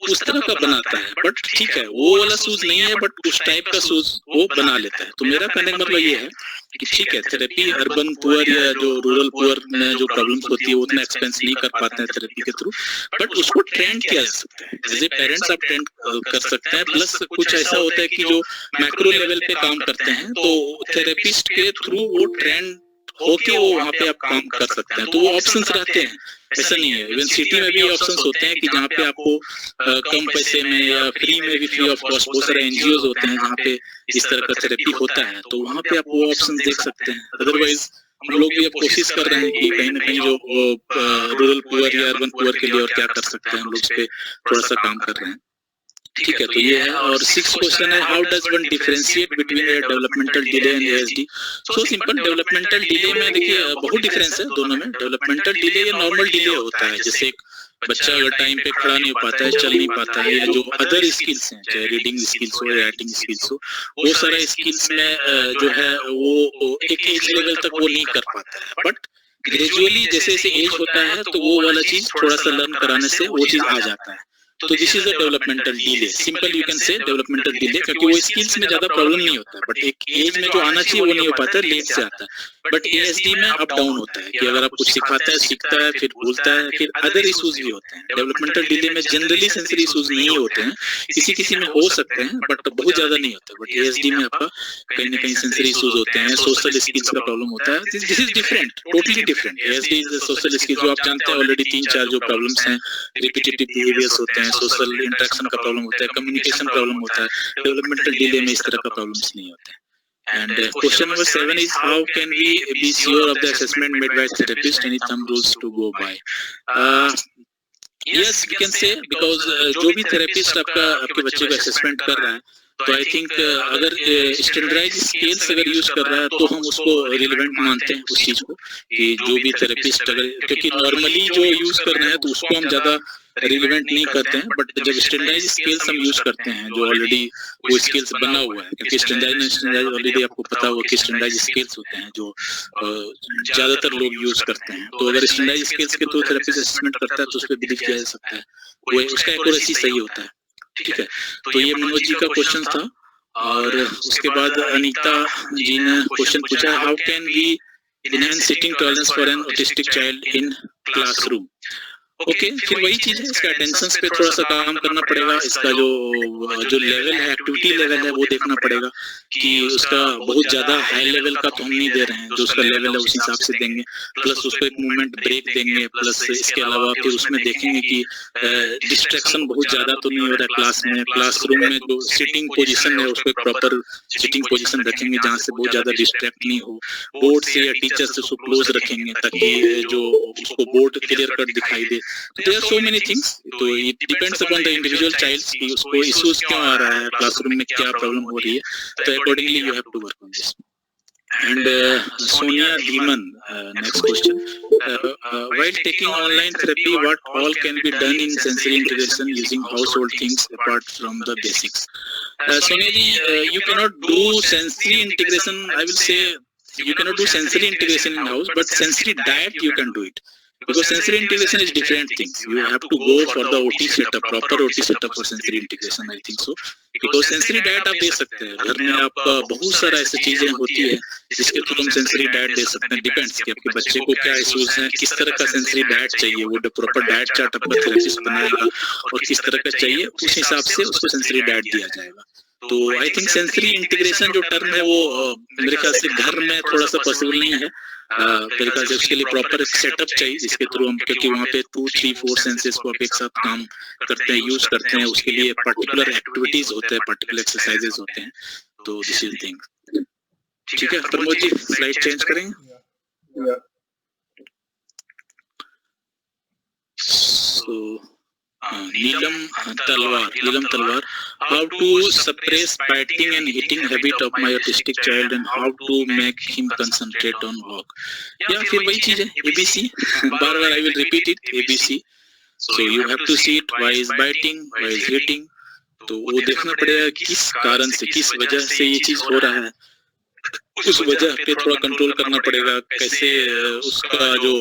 उस तरह का बनाता है। बट ठीक है, वो वाला शूज नहीं है, बट उस टाइप का शूज वो बना लेता है। तो मेरा कहने का मतलब ये है कि ठीक है, थेरेपी अर्बन पुअर या जो रूरल पुअर में जो प्रॉब्लम्स होती है वो उतना एक्सपेंस नहीं कर पाते हैं थेरेपी के थ्रू, बट उसको ट्रेंड किया जा सकता है। एज ए पेरेंट्स आप ट्रेंड कर सकते हैं। प्लस कुछ ऐसा होता है कि जो मैक्रो लेवल पे काम करते हैं तो थेरेपिस्ट के थ्रू वो ट्रेंड होके वो वहाँ पे आप काम कर सकते हैं। तो वो ऑप्शंस रहते हैं, ऐसा नहीं है। इवन सिटी में भी ऑप्शंस होते हैं कि जहाँ पे आपको कम पैसे में या फ्री में भी, फ्री ऑफ कॉस्ट, बहुत सारे NGOs होते हैं जहाँ पे इस तरह का थेरेपी होता है, तो वहाँ पे आप वो ऑप्शन देख सकते हैं। अदरवाइज हम लोग भी अब कोशिश कर रहे हैं कि कहीं ना कहीं जो रूरल पुअर या अर्बन पुअर के लिए और क्या कर सकते हैं, हम लोग इस पे थोड़ा सा काम कर रहे हैं। ठीक है, तो ये है। और 6th क्वेश्चन है, how does one differentiate between A developmental delay and ASD? So simple, developmental delay में देखिए बहुत डिफरेंस है दोनों में। डेवलपमेंटल डिले या नॉर्मल डिले होता है, जैसे एक बच्चा अगर टाइम पे खड़ा नहीं हो पाता है, चल नहीं पाता है, या जो अदर स्किल्स हैं, चाहे रीडिंग स्किल्स हो या राइटिंग स्किल्स हो, वो सारा स्किल्स में जो है वो एक एज लेवल तक वो नहीं कर पाता है। बट ग्रेजुअली जैसे जैसे एज होता है तो वो वाला चीज थोड़ा सा लर्न कराने से वो चीज आ जाता है। तो this is a developmental delay. Simple you can से डेवलपमेंटल डिले, क्योंकि वो स्किल्स में ज्यादा प्रॉब्लम नहीं होता है, बट एक एज में जो आना चाहिए वो नहीं हो पाता, लेट से आता है। बट ASD में अप डाउन होता है कि अगर आप कुछ सिखाता है, सीखता है, फिर भूलता है, फिर अदर इश्यूज भी होते हैं। डेवलपमेंटल डिले में जनरली सेंसरी इश्यूज नहीं होते हैं, किसी में हो सकते हैं बट बहुत ज्यादा नहीं होते। बट ASD में आपका कहीं ना कहीं सेंसरी इश्यूज होते हैं, सोशल स्किल्स का प्रॉब्लम होता है। This is different, totally different. ASD is social skills जो आप जानते हैं ऑलरेडी, 3-4 जो प्रॉब्लम्स हैं, रिपीटेटिव बिहेवियर्स होते हैं, सोशल इंटरेक्शन का प्रॉब्लम होता है, कम्युनिकेशन प्रॉब्लम होता है। डेवलपमेंटल डिले में इस तरह का प्रॉब्लम्स नहीं होते हैं। And question number 7 is, how can we be sure of the assessment made by therapist? Any thumb rules to go by? Yes, we can say, because जो भी therapist आपके बच्चे को assessment कर रहा है, तो आई थिंक अगर स्टैंडर्डाइज स्केल्स अगर यूज कर रहा है तो हम उसको रिलेवेंट मानते हैं उस चीज को, कि जो भी थेरेपिस्ट अगर, क्योंकि नॉर्मली जो यूज कर रहे हैं तो उसको हम ज्यादा रिलेवेंट नहीं करते हैं। बट जब स्टैंडर्डाइज स्केल्स हम यूज करते हैं जो ऑलरेडी वो स्केल्स बना हुआ है, क्योंकि स्टैंडर्डाइज ऑलरेडी आपको पता होगा कि स्टैंडर्डाइज स्केल्स होते हैं जो ज्यादातर लोग यूज करते हैं। तो अगर स्टैंडर्डाइज स्केल्स के थ्रू थेरेपिस्ट असेसमेंट करता है तो उस पर बिलीव किया जा सकता है, वो उसका एक्यूरेसी सही होता है। ठीक है, तो ये मनोज जी का क्वेश्चन था। और उसके बाद अनीता जी ने क्वेश्चन पूछा, how can we enhance sitting tolerance for an autistic child in classroom? Okay, फिर वही चीज है, इसका अटेंशन पे थोड़ा सा काम करना पड़ेगा। इसका जो लेवल है, एक्टिविटी लेवल है, वो देखना पड़ेगा कि उसका बहुत ज्यादा हाई लेवल का तो हम नहीं दे रहे हैं, जो उसका लेवल है उस हिसाब से देंगे। प्लस उसको एक मूवमेंट ब्रेक देंगे, प्लस इसके अलावा फिर उसमें देखेंगे कि डिस्ट्रैक्शन बहुत ज्यादा तो नहीं हो रहा है क्लास में। क्लासरूम में जो सिटिंग पोजीशन है उसको एक प्रॉपर सिटिंग पोजीशन रखेंगे जहाँ से बहुत ज्यादा डिस्ट्रैक्ट नहीं हो। बोर्ड से या टीचर से उसको क्लोज रखेंगे ताकि जो उसको बोर्ड क्लियर कट दिखाई दे। There are so many things, तो it depends upon the individual child कि उसको issues क्यों आ रहा है, क्लासरूम में क्या प्रॉब्लम हो रही है, तो accordingly you have to work on this. And Sonia Dhiman, next question. While taking online therapy, what all can be done in sensory integration using household things apart from the basics? Sonia ji, you cannot do sensory integration. I will say you cannot do sensory integration in house, but sensory diet you can do it. Because sensory integration is different things. You have to go for the OT setup, proper OT setup for sensory integration, I think so. Because sensory diet आप दे सकते हैं घर में, आपका बहुत सारा ऐसी चीजें होती है जिसके थ्रू हम सेंसरी डाइट दे सकते हैं। डिपेंड्स कि आपके बच्चे को क्या इश्यूज हैं, किस तरह का सेंसरी डाइट चाहिए, वो प्रॉपर डाइट चार्ट आपका थेरेपिस्ट बनाएगा और किस तरह का चाहिए उस हिसाब से उसको सेंसरी डाइट दिया जाएगा। तो आई थिंक सेंसरी इंटीग्रेशन जो टर्म है वो मेरे ख्याल से घर में थोड़ा सा पॉसिबल नहीं है। मेरे ख्याल से उसके लिए प्रॉपर सेटअप चाहिए जिसके थ्रू हम, क्योंकि वहाँ पे 2, 3, 4 सेंसेस को आप एक साथ काम करते हैं, यूज करते हैं। उसके लिए पर्टिकुलर एक्टिविटीज होते हैं, पर्टिकुलर एक्सरसाइजेस होते हैं। तो दिस इज थिंग। ठीक है प्रमोद जी, स्लाइड चेंज करेंगे। So नीलम तलवार, how to suppress biting and hitting habit of my autistic child and how to make him concentrate on work? या फिर वही चीज है, ABC, बार-बार I will repeat it, ABC. So you have to see it, why is biting, why is hitting. तो वो देखना पड़ेगा किस कारण से, किस वजह से ये चीज हो रहा है, उस वजह पे थोड़ा कंट्रोल करना पड़ेगा। कैसे उसका जो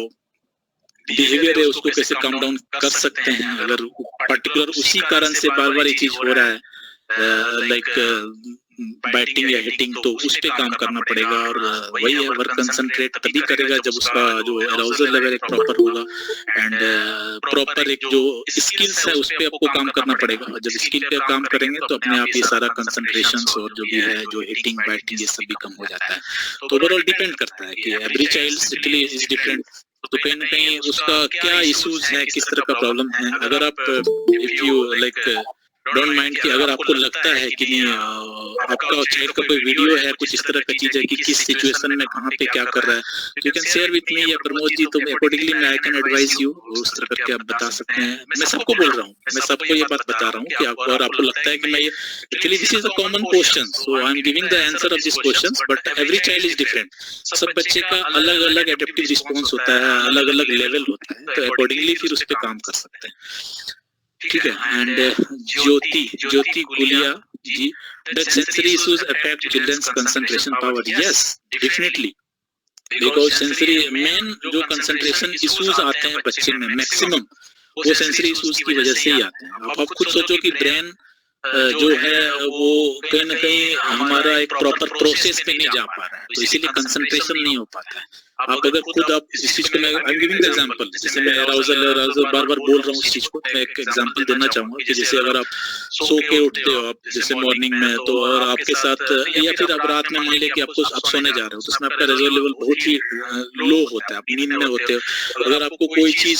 बिहेवियर है उसको कैसे काम डाउन कर सकते हैं। अगर पर्टिकुलर उसी कारण से बार बार ये चीज हो रहा है लाइक बाइटिंग या हिटिंग, तो उस पे काम करना पड़ेगा। और वही है, वर्क कंसंट्रेट तभी करेगा जब उसका जो अराउजल लेवल एक प्रॉपर होगा एंड प्रॉपर एक जो स्किल्स है उस पे आपको काम करना पड़ेगा। और जब स्किल पे काम करेंगे तो अपने आप ये सारा कंसंट्रेशन और जो भी है, जो हिटिंग बाइटिंग ये सब भी कम हो जाता है। तो ओवरऑल डिपेंड करता है कि every child literally is different. तो कहीं ना कहीं उसका क्या इश्यूज है, किस तरह का प्रॉब्लम है। अगर आप if you like don't mind कि अगर आपको लगता है कि नहीं आपका चाइल्ड का कोई वीडियो है, कुछ इस तरह का चीज है कि किस सिचुएशन में कहाँ पे क्या कर रहा है, you can share with me या प्रमोद जी, तो अकॉर्डिंगली मैं आई कैन एडवाइस यू। उस तरह करके आप बता सकते हैं। मैं सबको बोल रहा हूँ, मैं सबको ये बात बता रहा हूँ कि आपको, और आपको लगता है कि मैं ये actually this is a common question, so I am giving the answer of this question, but every child is different. सब बच्चे का अलग अलग एडेप्टिव रिस्पॉन्स होता है, अलग अलग लेवल होता है, तो अकॉर्डिंगली फिर उस पर काम कर सकते हैं। ठीक है। And Jyoti Gulia ji, does sensory issues affect children's concentration power? Yes, definitely, because sensory main जो concentration issues आते हैं बच्चे में मैक्सिमम वो sensory issues की वजह से ही आते हैं। आप खुद सोचो कि ब्रेन जो है वो कहीं ना कहीं हमारा एक प्रॉपर प्रोसेस पे नहीं जा पा रहा है, तो इसीलिए कंसंट्रेशन नहीं हो पाता है। आप अगर खुद आप इस चीज को, मैं I am giving the example, जैसे मैं अराउजल बार बार बोल रहा हूँ इस चीज को, मैं एक एग्जांपल देना चाहूंगा कि जैसे अगर आप सो के उठते हो आप जैसे मॉर्निंग में, तो और आपके साथ या फिर आप रात में मान लिया कि आपको आप सोने जा रहे हो, तो उसमें आपका रेजोल लेवल बहुत ही लो होता है, आप नींद में होते हो। अगर आपको कोई चीज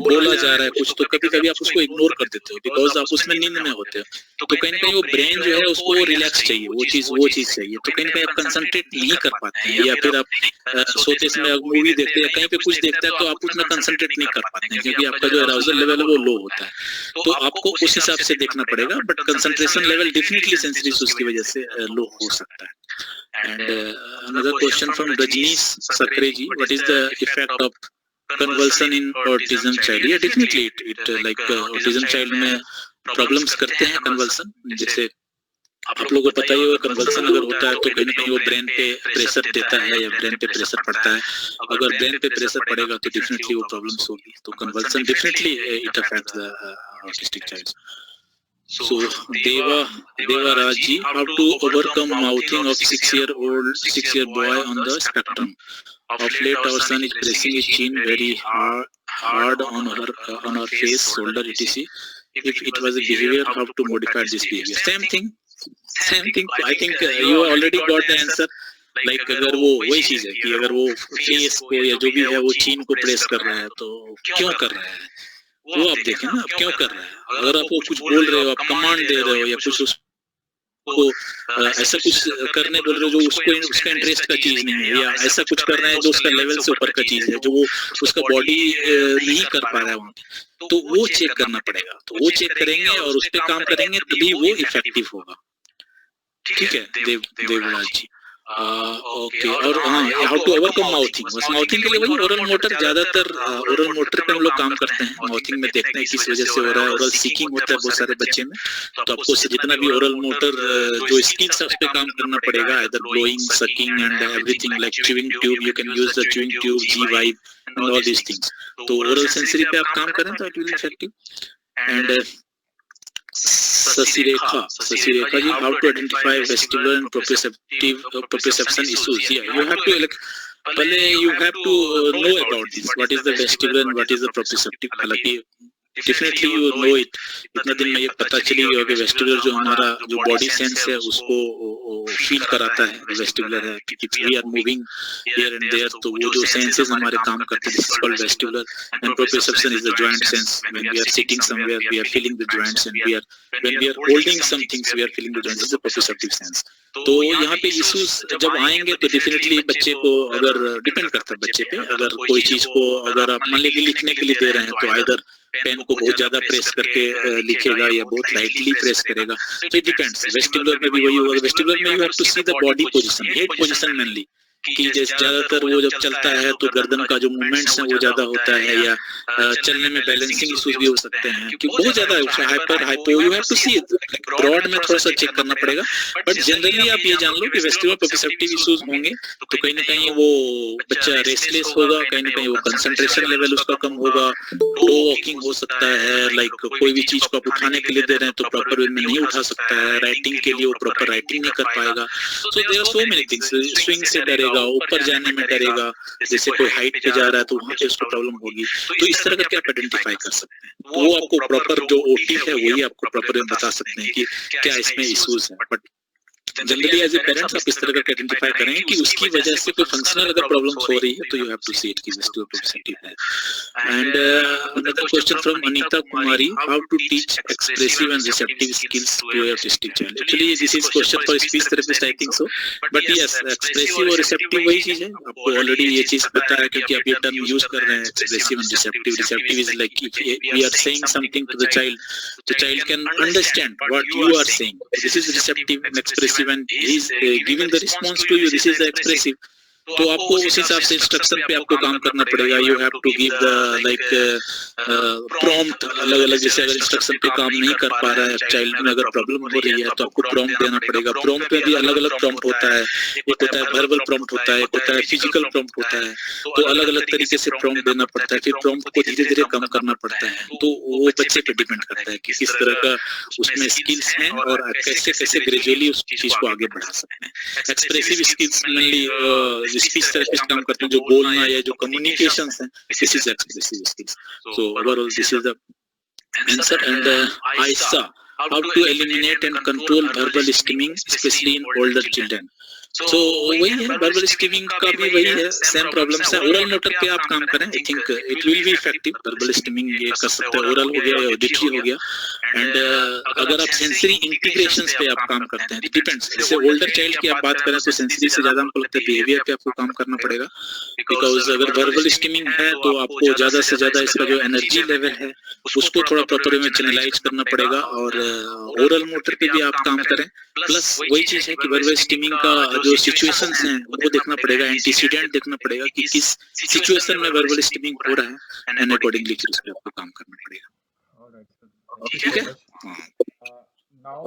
बोला जा रहा है कुछ, तो कभी कभी आप उसको इग्नोर कर देते हो बिकॉज आप उसमें नींद में होते हो, तो कहीं ना कहीं वो ब्रेन जो है उसको रिलैक्स चाहिए, वो चीज चाहिए, तो कहीं ना कहीं आप कंसंट्रेट नहीं कर पाते हैं, या फिर आप सोते समय आप मूवी देखते हैं या कहीं पे कुछ देखते हैं तो आप उसमें कंसंट्रेट नहीं कर पाते हैं, क्योंकि आपका जो अराउजल लेवल है वो लो होता है। तो आपको उस हिसाब से देखना पड़ेगा, but concentration level definitely sensory issues की वजह से लो हो सकता है। And another question from Rajneesh Sakre ji, what is the effect of convulsion in autism child? Yeah, definitely it like autism child में प्रॉब्लम्स करते हैं कन्वल्सन। जैसे आप लोगों को पता ही होगा, कन्वल्सन अगर होता है तो कहीं ना कहीं वो ब्रेन पे प्रेशर देता है या ब्रेन पे प्रेशर पड़ता है। अगर ब्रेन पे प्रेशर पड़ेगा तो डेफिनेटली वो प्रॉब्लम्स होगी, तो convulsion definitely it affects the autistic child. So Deva Raji, how to overcome mouthing of 6-year boy on the spectrum? Of late, our son is pressing his chin very hard on our face, shoulder, etc. If it was a behavior, how to modify this behavior? Same thing. I think you already got the answer. Like अगर वो वही चीज है कि अगर वो face को या जो भी है वो चीन को प्रेस कर रहा है, तो क्यों कर रहा है वो आप देखें ना, आप क्यों कर रहा है। अगर आप वो कुछ बोल रहे हो, आप कमांड दे रहे हो या कुछ उसको ऐसा कुछ करने बोल रहे हो जो उसको उसका इंटरेस्ट का चीज नहीं है, या ऐसा कुछ कर रहा है जो उसका लेवल से ऊपर का चीज है, जो वो उसका बॉडी नहीं कर पा रहा है वहाँ पे, तो वो चेक करना पड़ेगा। तो वो चेक करेंगे और उस पर काम करेंगे तभी वो इफेक्टिव होगा। ठीक है देवराज जी। ओके, और हाँ, हाउ टू ओवरकम माउथिंग, बस माउथिंग के लिए वही ओरल मोटर, ज्यादातर ओरल मोटर पे हम लोग काम करते हैं। माउथिंग में देखते हैं किस वजह से हो रहा है, ओरल सीकिंग होता है बहुत सारे बच्चे में, तो आपको जितना भी ओरल मोटर जो स्किल्स है उस पे काम करना पड़ेगा, either blowing, sucking and everything like chewing tube, you can use the chewing tube, Z vibe and all these things. तो ओरल सेंसरी पे आप काम करें तो it will effective. And Sasirekha ji, how to identify vestibular and proprioception issues? Yeah, you have to you have to know about this. What is the vestibular and what is the proprioceptive? हालांकि definitely you know it, इतना दिन में ये पता चली गया कि vestibular जो हमारा जो बॉडी सेंस है उसको फील कराता है, वेस्टिबुलर है कि we are moving here and there, तो वो जो सेंसेस हमारे काम करते हैं this is called vestibular. And proprioception is the joint sense, when we are sitting somewhere we are feeling the joints, and when we are holding some things we are feeling the joints, is the proprioceptive sense. तो यहाँ पे issues जब आएंगे तो definitely बच्चे को, अगर depend करता है बच्चे पे, अगर कोई चीज को अगर आप मान लीजिए लिखने के लिए दे रहे हैं तो आइदर पेन को बहुत ज्यादा प्रेस करके लिखेगा या बहुत लाइटली प्रेस करेगा, तो इट डिपेंड्स। वेस्टिबुलर में भी वही होगा, वेस्टिबुलर में you have to see the body position, head position mainly, कि जैसे ज्यादातर वो जब चलता है तो गर्दन का जो मूवमेंट्स है वो ज्यादा होता है, या चलने में बैलेंसिंग इश्यूज भी हो सकते हैं कि बहुत ज्यादा hyper hypo, you have to see broad में थोड़ा सा चेक करना पड़ेगा। बट जनरली आप ये जान लो कि वेस्टिबुलर प्रोप्रियोसेप्टिव इश्यूज होंगे तो कहीं ना कहीं वो बच्चा रेस्टलेस होगा, कहीं ना कहीं वो कंसंट्रेशन लेवल उसका कम होगा, लो वॉकिंग हो सकता है, लाइक कोई भी चीज को आप उठाने के लिए दे रहे हैं तो प्रॉपर वे में नहीं उठा सकता है, राइटिंग के लिए वो प्रॉपर राइटिंग नहीं कर पाएगा। So there are so many things, swing से डरेगा, ऊपर जाने में डरेगा, जैसे कोई हाइट पे जा रहा है तो वहाँ पे उसको प्रॉब्लम होगी। तो इस तरह करके आप आइडेंटिफाई कर सकते हैं, तो वो आपको प्रॉपर जो ओटी है वही आपको प्रॉपर बता सकते हैं कि क्या इसमें इश्यूज है। But generally as a parents आप इस तरह का आइडेंटिफाई करें कि उसकी वजह से कोई फंक्शनल अगर प्रॉब्लम्स हो रही है तो you have to see it कि वेस्टिबुलर प्रोप्रियोसेप्टिव है। And another question from Anita Kumari, how to teach expressive and receptive skills to a autistic child? Actually this is question for speech therapist I think so, but yes expressive और receptive वही चीज है, आपको already ये चीज पता है क्योंकि आप ये टर्म यूज कर रहे हैं expressive and receptive. Receptive is like we are saying something to the child can understand what you are saying, this is receptive and expressive, and he is giving the response to you, this is the expressive। तो आपको उस हिसाब से instruction पे आपको काम करना पड़ेगा. You have to give the like prompt अलग अलग. जैसे अगर इंस्ट्रक्शन पे काम नहीं कर पा रहा है चाइल्ड में, अगर प्रॉब्लम हो रही है तो आपको प्रॉम्प्ट देना पड़ेगा. प्रॉम्प्ट में भी अलग अलग प्रॉम्प्ट होता है. एक होता है वर्बल प्रॉम्प्ट होता है, एक होता है फिजिकल प्रॉम्प्ट होता है. तो अलग अलग तरीके से प्रॉम्प्ट देना पड़ता है. फिर प्रॉम्प्ट को धीरे धीरे कम करना पड़ता है. तो वो बच्चे पे डिपेंड करता है कि किस तरह का उसमें स्किल्स हैं और कैसे कैसे ग्रेजुअली उस चीज को आगे बढ़ा सकते हैं. Expressive skills mainly speech therapist काम करते हैं. जो बोलना या जो कम्युनिकेशन है, this is expressive skills. So overall this is the answer. And I saw how to eliminate and control verbal skimming, especially in older children. So वही है, वर्बल स्किमिंग का भी वही है, सेम प्रॉब्लम्स है. ओरल मोटर पे आप काम करें, आई think it will be effective. Verbal skimming ये कर सकते हैं, ओरल हो गया या ऑडिटरी हो गया. एंड अगर आप सेंसरी इंटीग्रेशंस पे आप काम करते हैं, डिपेंड्स. जैसे ओल्डर चाइल्ड की आप बात करें तो सेंसरी से ज्यादा हमको लगता है बिहेवियर पे आपको काम करना पड़ेगा. बिकॉज अगर वर्बल स्किमिंग है तो आपको ज्यादा से ज्यादा इसका जो एनर्जी लेवल है उसको थोड़ा प्रॉपर वे में चैनलाइज करना पड़ेगा. और ओरल मोटर पे भी आप काम करें. प्लस वही चीज है कि वर्बल स्किमिंग का जो सिचुएशंस हैं वो देखना पड़ेगा, एंटीसीडेंट देखना पड़ेगा कि किस सिचुएशन में वर्बल स्किमिंग हो रहा है, एंड अकॉर्डिंगली फिर उस पे आपको काम करना पड़ेगा. ठीक है. Now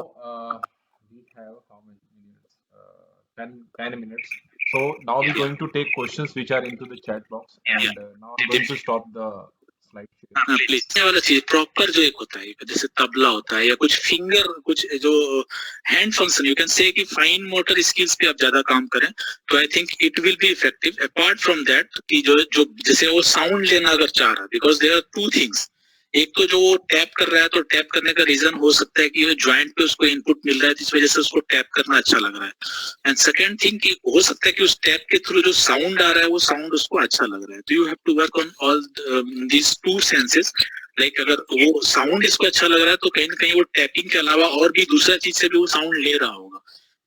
we have how many minutes? 10 minutes. So now we're going to take questions which are into the chat box, and now I'm going to stop the slide share. हाँ प्लीज. ये वाला चीज प्रॉपर जो एक होता है जैसे तबला होता है या कुछ फिंगर, कुछ जो hand function, you can say कि फाइन मोटर स्किल्स पे आप ज्यादा काम करें तो I think it will be effective. Apart from that कि जो जैसे वो साउंड लेना अगर चाह रहा है, because there are two things. एक तो जो वो टैप कर रहा है तो टैप करने का रीजन हो सकता है कि ये ज्वाइंट पे उसको इनपुट मिल रहा है जिस वजह से उसको टैप करना अच्छा लग रहा है. एंड सेकंड थिंग कि हो सकता है कि उस टैप के थ्रू जो साउंड आ रहा है वो साउंड उसको अच्छा लग रहा है. तो you have to work on all these two senses. Like अगर वो साउंड इसको अच्छा लग रहा है तो कहीं ना कहीं वो टैपिंग के अलावा और भी दूसरा चीज से भी वो साउंड ले रहा होगा.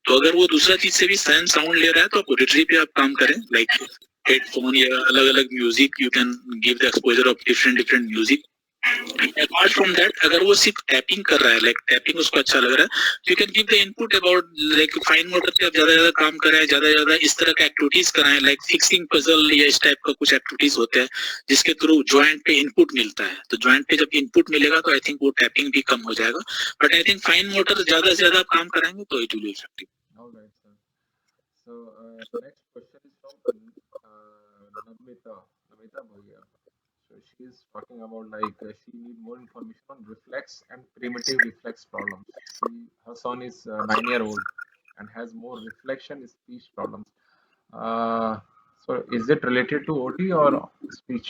तो अगर वो दूसरा चीज से भी सेम साउंड ले रहा है तो आप ऑडिटरी पे आप काम करें. लाइक हेडफोन या अलग अलग music, you can give the exposure of different music. Apart from that अगर वो सिर्फ टैपिंग कर रहा है, लाइक टैपिंग उसको अच्छा लग रहा है, you can give the input about like fine motor पे आप ज्यादा काम कराएं, ज्यादा इस तरह का एक्टिविटीज कराएं. लाइक फिक्सिंग पजल या इस टाइप का कुछ एक्टिविटीज होते हैं जिसके थ्रू ज्वाइंट पे इनपुट मिलता है. तो ज्वाइंट पे जब इनपुट मिलेगा तो आई थिंक वो टैपिंग भी कम हो जाएगा. But I think fine motor ज्यादा से ज्यादा काम कराएंगे तो it will be effective. All right, sir. So next question is from Namita Bhaiya. So she is talking about like she need more information on reflex and primitive reflex problems. Her son is 9-year-old and has more reflection speech problems. So is it related to OT or speech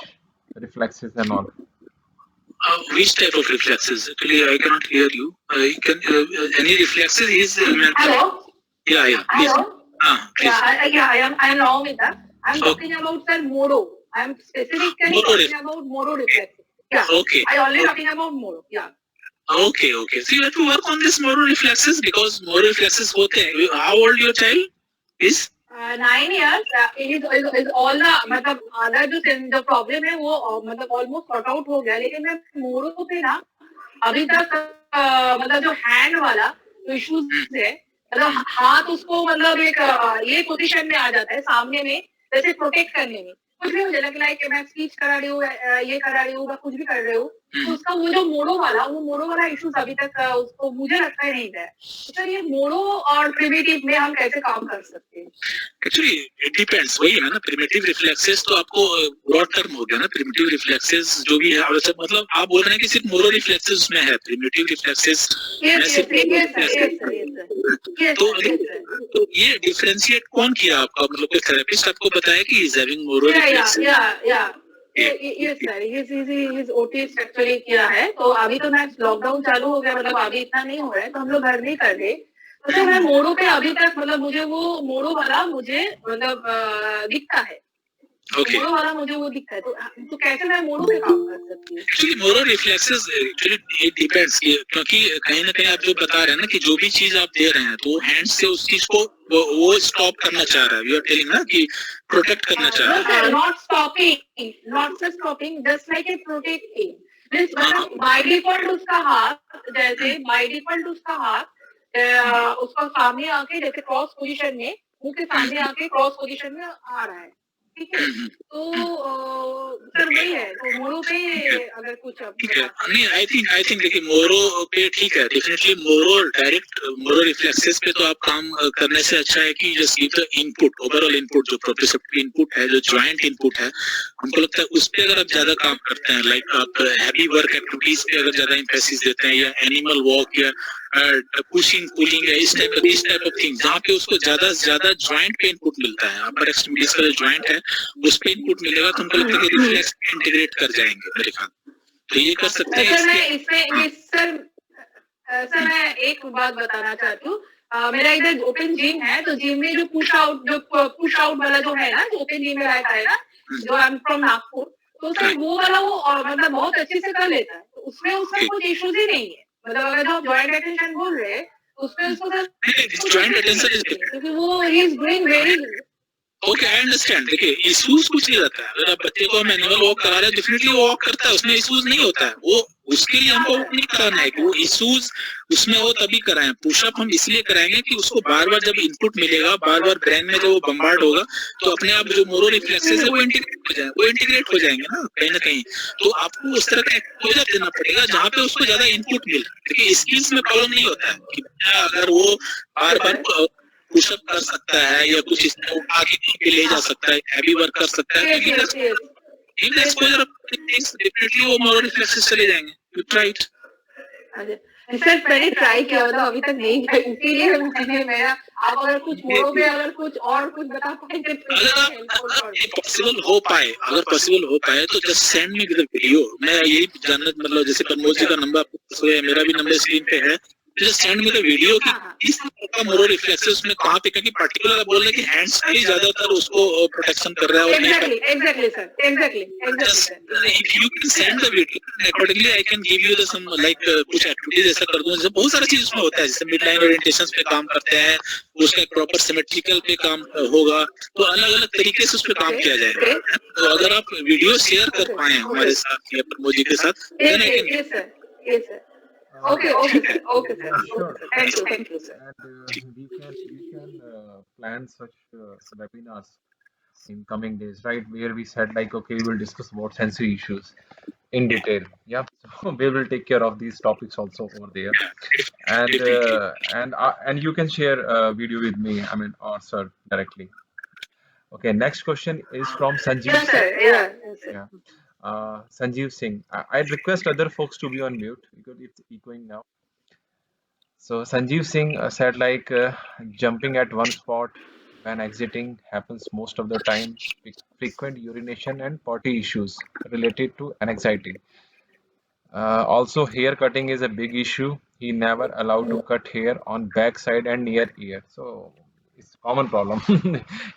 reflexes and all? Which type of reflexes? Actually, I cannot hear you. Any reflexes is Hello? Yeah. Please. Hello? Please. I am Naumita. I'm talking about sir Moro. I'm specifically talking about Moro reflexes. Yeah. Okay. I already talking about Moro. Yeah. Okay. So you have to work on this motor reflexes because motor reflexes होते हैं. How old your child is? 9 years. Is all the मतलब आधा जो problem है वो मतलब almost sort out हो गया, लेकिन मैं मोरो पे ना अभी तक मतलब जो हैंड वाला जो इश्यूज है, मतलब हाथ उसको मतलब एक ये पोजीशन में आ जाता है सामने में जैसे प्रोटेक्ट करने में. कुछ भी मुझे लग रहा है कि मैं स्पीच करा रही हूँ, ये करा रही हूँ, कुछ भी कर रही हूँ, तो उसका वो जो मोरो वाला इश्यूज अभी तक उसको मुझे लगता है नहीं है. सर ये मोरो और प्रिमिटिव में हम कैसे काम कर सकते हैं? Actually, it depends. वही है ना, प्रिमिटिव रिफ्लेक्सेस तो आपको ब्रॉड टर्म हो गया ना. प्रिमिटिव रिफ्लेक्सेस जो भी है मतलब आप बोल रहे हैं कि सिर्फ मोरो रिफ्लेक्सेस में है. प्रिमिटिव रिफ्लेक्सेस में सिर्फ तो ये डिफरेंशिएट कौन किया आपका, मतलब कोई थेरेपिस्ट आपको बताया कि इज हैविंग मोरो reflexes? Yes sir, he's OT actually किया है. तो अभी तो मैं लॉकडाउन चालू हो गया, मतलब अभी इतना नहीं हो रहा है तो हम लोग घर नहीं कर रहे. तो सर मैं मोरो पे अभी तक मतलब मुझे वो मोरो वाला मुझे मतलब दिखता है. Okay. मोरो वाला मुझे वो दिखता है. तो कैसे मैं मोरो पे काम कर सकती हूँ? एक्चुअली मोरो रिफ्लेक्सेस एक्चुअली इट डिपेंड्स, क्योंकि कहीं ना कहीं आप जो बता रहे हैं ना कि जो भी चीज आप दे रहे हैं तो हैंड से उस चीज को वो स्टॉप करना चाह रहा है. यू आर टेलिंग ना कि प्रोटेक्ट करना चाह रहा है. not stopping, just like a protecting. By default उसका हाथ उसका सामने आके जैसे क्रॉस पोजीशन में मुंह के सामने आके क्रॉस पोजीशन में आ रहा है, ठीक है। तो सर वही है, तो मोरो पे अगर कुछ नहीं, आई थिंक देखिए मोरो पे ठीक है, डेफिनेटली मोरो रिफ्लेक्सेस पे तो आप काम करने से अच्छा है कि just give the input, overall input जो प्रोप्रियोसेप्टिव इनपुट है, जो जॉइंट इनपुट है, हमको लगता है उस पे अगर आप ज्यादा काम करते हैं, लाइक आप हैवी वर्क एक्टिविटीज पे अगर ज्यादा एम्फेसिस देते हैं, या एनिमल वॉक या पुशिंग पुलिंग है, इस टाइप ऑफ थिंग जहाँ पे उसको ज्यादा से ज्यादा जॉइंट पे इनपुट मिलता है, अपर एक्सट्रीमिटीज का जो जॉइंट है उस पे इनपुट मिलेगा, तो हमको लगता है कि रिफ्लेक्स इंटीग्रेट कर जाएंगे मेरे ख्याल। तो ये कर सकते हैं। सर मैं एक बात बताना चाहती हूँ, मेरा इधर ओपन जिम है, तो जिम में जो पुश आउट वाला जो है ना, जो ओपन जिम में रहता है ना, जो आई एम फ्रॉम नागपुर, तो सर वो वाला वो मतलब बहुत अच्छे से कर लेता है, तो उसमें उसका कुछ इश्यूज ही नहीं है। मतलब अगर जो जॉइंट अटेंशन बोल रहे हैं उसमें उसको जॉइंट अटेंशन क्योंकि वो he is doing very okay, I understand. देखिए इश्यूज कुछ नहीं रहता है, अगर आप बच्चे को हम एनिमल वॉक करा रहे हैं, डेफिनेटली वो वॉक करता है, उसमें इश्यूज नहीं होता है, वो उसके लिए हमको नहीं कराना है कि वो इश्यूज उसमें हो तभी कराएं। पुशअप हम इसलिए कराएंगे कि उसको बार बार जब इनपुट मिलेगा, बार बार ब्रेन में जब वो बम्बार्ड होगा, तो अपने आप जो मोरो रिफ्लेक्सेस है वो इंटीग्रेट हो जाएंगे ना कहीं ना कहीं। तो आपको उस तरह का एक्सपोजर देना पड़ेगा जहाँ पे उसको ज्यादा इनपुट मिले। देखिए स्किल्स में प्रॉब्लम नहीं होता है कि अगर वो बार बार पुशअप कर सकता है या कुछ इसमें उठा के ले जा सकता है, हैवी वर्क कर सकता है, एक्सपोजर डेफिनेटली वो मोरो रिफ्लेक्सेस चले जाएंगे। You tried? सर मैंने ट्राई किया, मतलब अभी तक नहीं किया, इसीलिए मैंने मेरा आप अगर कुछ मोरो में अगर कुछ और कुछ बता पाए अगर पॉसिबल हो पाए तो just send me with the video. मैं यही जानना, मतलब जैसे प्रमोद जी का नंबर है, मेरा भी नंबर स्क्रीन पे है, just send me the video कि इस तरह का मोरो रिफ्लेक्सेस में कहां पे, क्योंकि पर्टिकुलर आप बोल रहे हैं कि हैंड्स का ही ज्यादातर उसको प्रोटेक्शन कर रहा है। Exactly sir if you can send the video accordingly I can give you the some like कुछ एक्टिविटीज ऐसा कर दूं, जैसे बहुत सारी चीज उसमें होता है, जैसे मिड लाइन ओरिएंटेशंस पे काम करते हैं, उसका एक प्रॉपर सिमेट्रिकल पे काम होगा, तो अलग अलग तरीके से उस पे काम किया जाएगा। तो अगर आप वीडियो शेयर कर पाए हमारे साथ या प्रमोद जी के साथ, then I can yes sir Okay, sir. Sure. Thank you, sir. And we can plan such webinars in coming days, right? Where we said like, okay, we will discuss about sensory issues in detail. Yeah, so we will take care of these topics also over there, and you can share a video with me. I mean, or sir directly. Okay, next question is from Sanjeev. Yes, sir. Yes, sir. Yeah. Sanjeev Singh. I'd request other folks to be on mute because it's echoing now. So Sanjeev Singh said like jumping at one spot when exiting happens most of the time. Frequent urination and potty issues related to anxiety. Also, hair cutting is a big issue. He never allowed to cut hair on back side and near ear. So it's a common problem.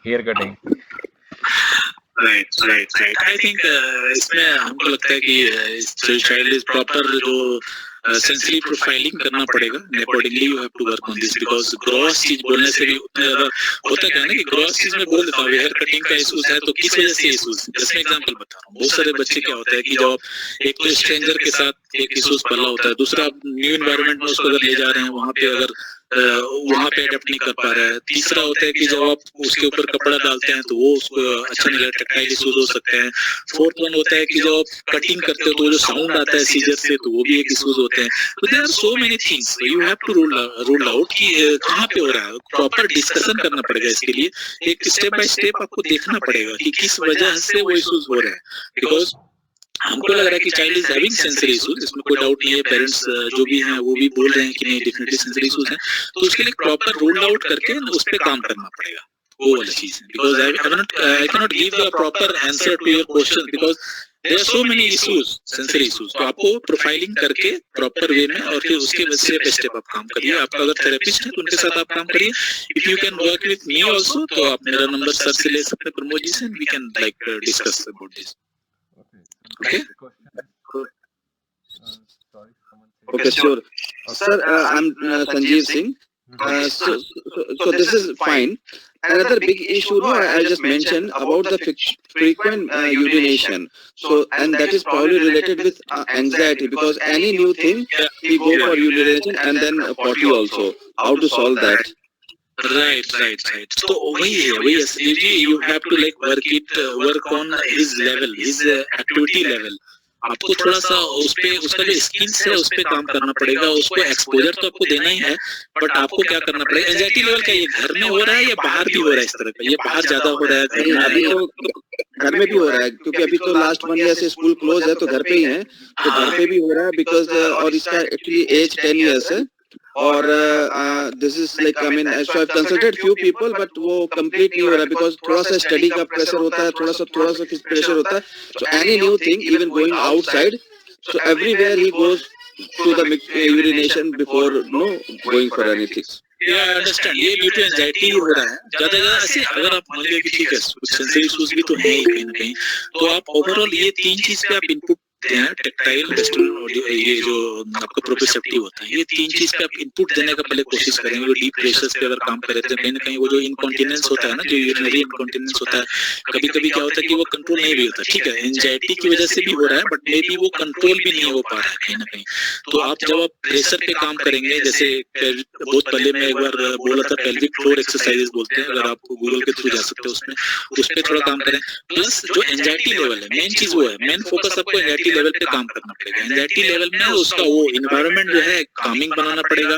Hair cutting. Right. I think इसमें हमको लगता है कि child is proper जो sensory profiling करना पड़ेगा, accordingly you have to work on this, because gross चीज बोलने से भी उतना ज्यादा होता क्या है ना कि ग्रॉस चीज में बोल देता हूँ हेयर कटिंग का इशूज है, तो किस वजह से इशूज, जैसे एग्जांपल बता रहा हूँ, बहुत सारे बच्चे क्या होता है कि जब एक तो स्ट्रेंजर के साथ एक इशूज पला होता है, दूसरा न्यू एनवायरनमेंट में उसको अगर ले जा रहे हैं वहाँ पे अगर वहाँ पे अडेप्ट नहीं कर पा रहा है, तीसरा होता है कि जब आप उसके ऊपर कपड़ा डालते हैं तो वो उसको अच्छा नहीं लगता, टैक्टाइल इशूज हो सकते हैं। फोर्थ वन होता है कि जब आप कटिंग करते हो तो वो जो साउंड आता है सीजर से, तो वो भी एक इशूज होते हैं। तो there are so many things you have to rule out कि कहाँ पे हो रहा है, प्रॉपर डिस्कशन करना पड़ेगा इसके लिए, एक स्टेप बाय स्टेप आपको देखना पड़ेगा कि किस वजह से वो इशूज हो रहे हैं, बिकॉज हमको लग रहा है कि child is having sensory issues, इसमें कोई डाउट नहीं है, पेरेंट्स जो भी हैं वो भी बोल रहे हैं कि नहीं डेफिनेटली सेंसरी इशूज हैं, तो उसके लिए प्रॉपर रूल आउट करके उस पे काम करना पड़ेगा, वो वाली चीज है। Because I can not give a proper answer to your question because there are so many issues, sensory issues, तो आपको प्रोफाइलिंग करके प्रॉपर वे में और फिर उसके स्टेप बाय स्टेप आप काम करिए। आपका अगर थेरेपिस्ट है तो उनके साथ आप काम करिए, if you can work with me also, तो आप मेरा नंबर सर से ले सकते हैं, प्रमोद जी से, we can like discuss about this. Okay. Okay, sure. Sir, I'm Sanjeev Singh. So this is fine. Another big issue I just mentioned about the frequent urination. So, and that is probably related with anxiety, because any new thing, we go for urination and then potty also. How to solve that? Right. तो वही है Sanjeev ji, you have to like work on his level, his activity level. आपको थोड़ा सा उसका जो skills है उस पे काम करना पड़ेगा, उसको एक्सपोजर तो आपको देना ही है, बट आपको क्या करना पड़ेगा, एंजाइटी लेवल क्या ये घर में हो रहा है या बाहर भी हो रहा है इस तरह का, ये बाहर ज्यादा हो रहा है? अभी तो घर में भी हो रहा है, क्योंकि अभी तो लास्ट 1 ईयर से स्कूल क्लोज है, तो घर पे ही है, तो घर पे भी हो रहा है बिकॉज, और इसका एक्चुअली एज 10 ईयर्स है, और this is like I mean so I have consulted few people, but वो कंप्लीट नहीं हो रहा है बिकॉज थोड़ा सा स्टडी का प्रेशर होता है, थोड़ा सा प्रेशर होता है, so any new thing even going outside, so everywhere he goes to the urination before going for anything. Understand, ये ड्यू टू एंजाइटी हो रहा है ज्यादा ऐसे। अगर आप मान लिया कि ठीक है कुछ सेंसरी इश्यूज भी तो है ही कहीं ना कहीं, तो आप ओवरऑल ये 3 चीज पे आप इनपुट देते हैं, टेक्टाइल, वेस्टर्न और ये जो आपका प्रोप्रियोसेप्टिव होता है, ये 3 चीज पे आप इनपुट देने का पहले कोशिश करेंगे। जो डीप प्रेशर्स पे अगर काम करे तो कहीं ना कहीं वो जो इनकॉन्टिनेंस होता है ना, जो यूरिनरी इनकॉन्टिनेंस होता है, कभी कभी क्या होता है कि वो कंट्रोल नहीं भी होता, ठीक है एंजाइटी की वजह से भी हो रहा है, बट मे बी वो कंट्रोल भी नहीं हो पा रहा है कहीं ना कहीं। तो आप जब आप प्रेशर पे काम करेंगे, जैसे बहुत पहले मैं एक बार बोला था पेल्विक फ्लोर एक्सरसाइजेस बोलते हैं, अगर आप गूगल के थ्रू जा सकते हो उसमें, उस पर थोड़ा काम करें। प्लस जो एंजाइटी लेवल है, मेन चीज वो है, मेन फोकस आपको एंजाइटी लेवल पे काम करना पड़ेगा। एंजाइटी लेवल में उसका वो इन्वायरमेंट जो है कामिंग बनाना पड़ेगा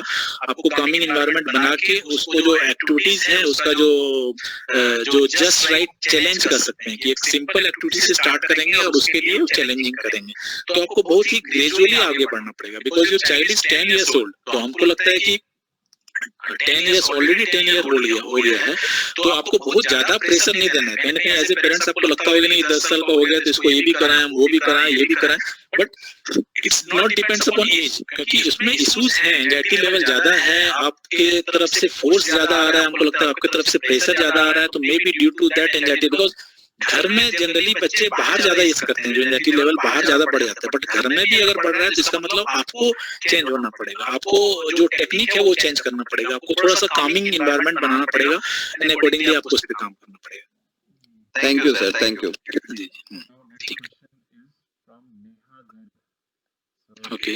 आपको, कामिंग इन्वायरमेंट बना के उसको जो एक्टिविटीज है उसका जो जस्ट राइट चैलेंज कर सकते हैं कि एक सिंपल एक्टिविटी से स्टार्ट करेंगे और उसके लिए चैलेंजिंग करेंगे, तो आपको बहुत ही ग्रेजुअली आगे बढ़ना पड़ेगा because your child is 10 years old। तो हमको लगता है कि 10 years ऑलरेडी 10 year हो गया है, तो आपको बहुत ज्यादा प्रेशर नहीं देना है। कहीं ना कहीं एज ए पेरेंट्स आपको लगता होगा नहीं 10 साल का हो गया तो इसको ये भी कराएं, वो भी कराएं, ये भी कराएं, but it's not depends upon age, क्योंकि उसमें इश्यूज हैं, एंजाइटी लेवल ज्यादा है, आपके तरफ से फोर्स ज्यादा आ रहा है, हमको लगता है आपके तरफ से प्रेशर ज्यादा आ रहा है, तो maybe due to that anxiety. Because घर में जनरली बच्चे बाहर ज्यादा यूज करते हैं, जो एंजाइटी लेवल बाहर ज्यादा बढ़ जाता है, बट घर में भी अगर बढ़ रहा है तो इसका मतलब आपको चेंज होना पड़ेगा, आपको जो टेक्निक है वो चेंज करना पड़ेगा, आपको थोड़ा सा कामिंग इन्वायरमेंट बनाना पड़ेगा, एंड अकॉर्डिंगली आपको उस पर काम करना पड़ेगा। Thank you sir, thank you. जी ठीक। Okay.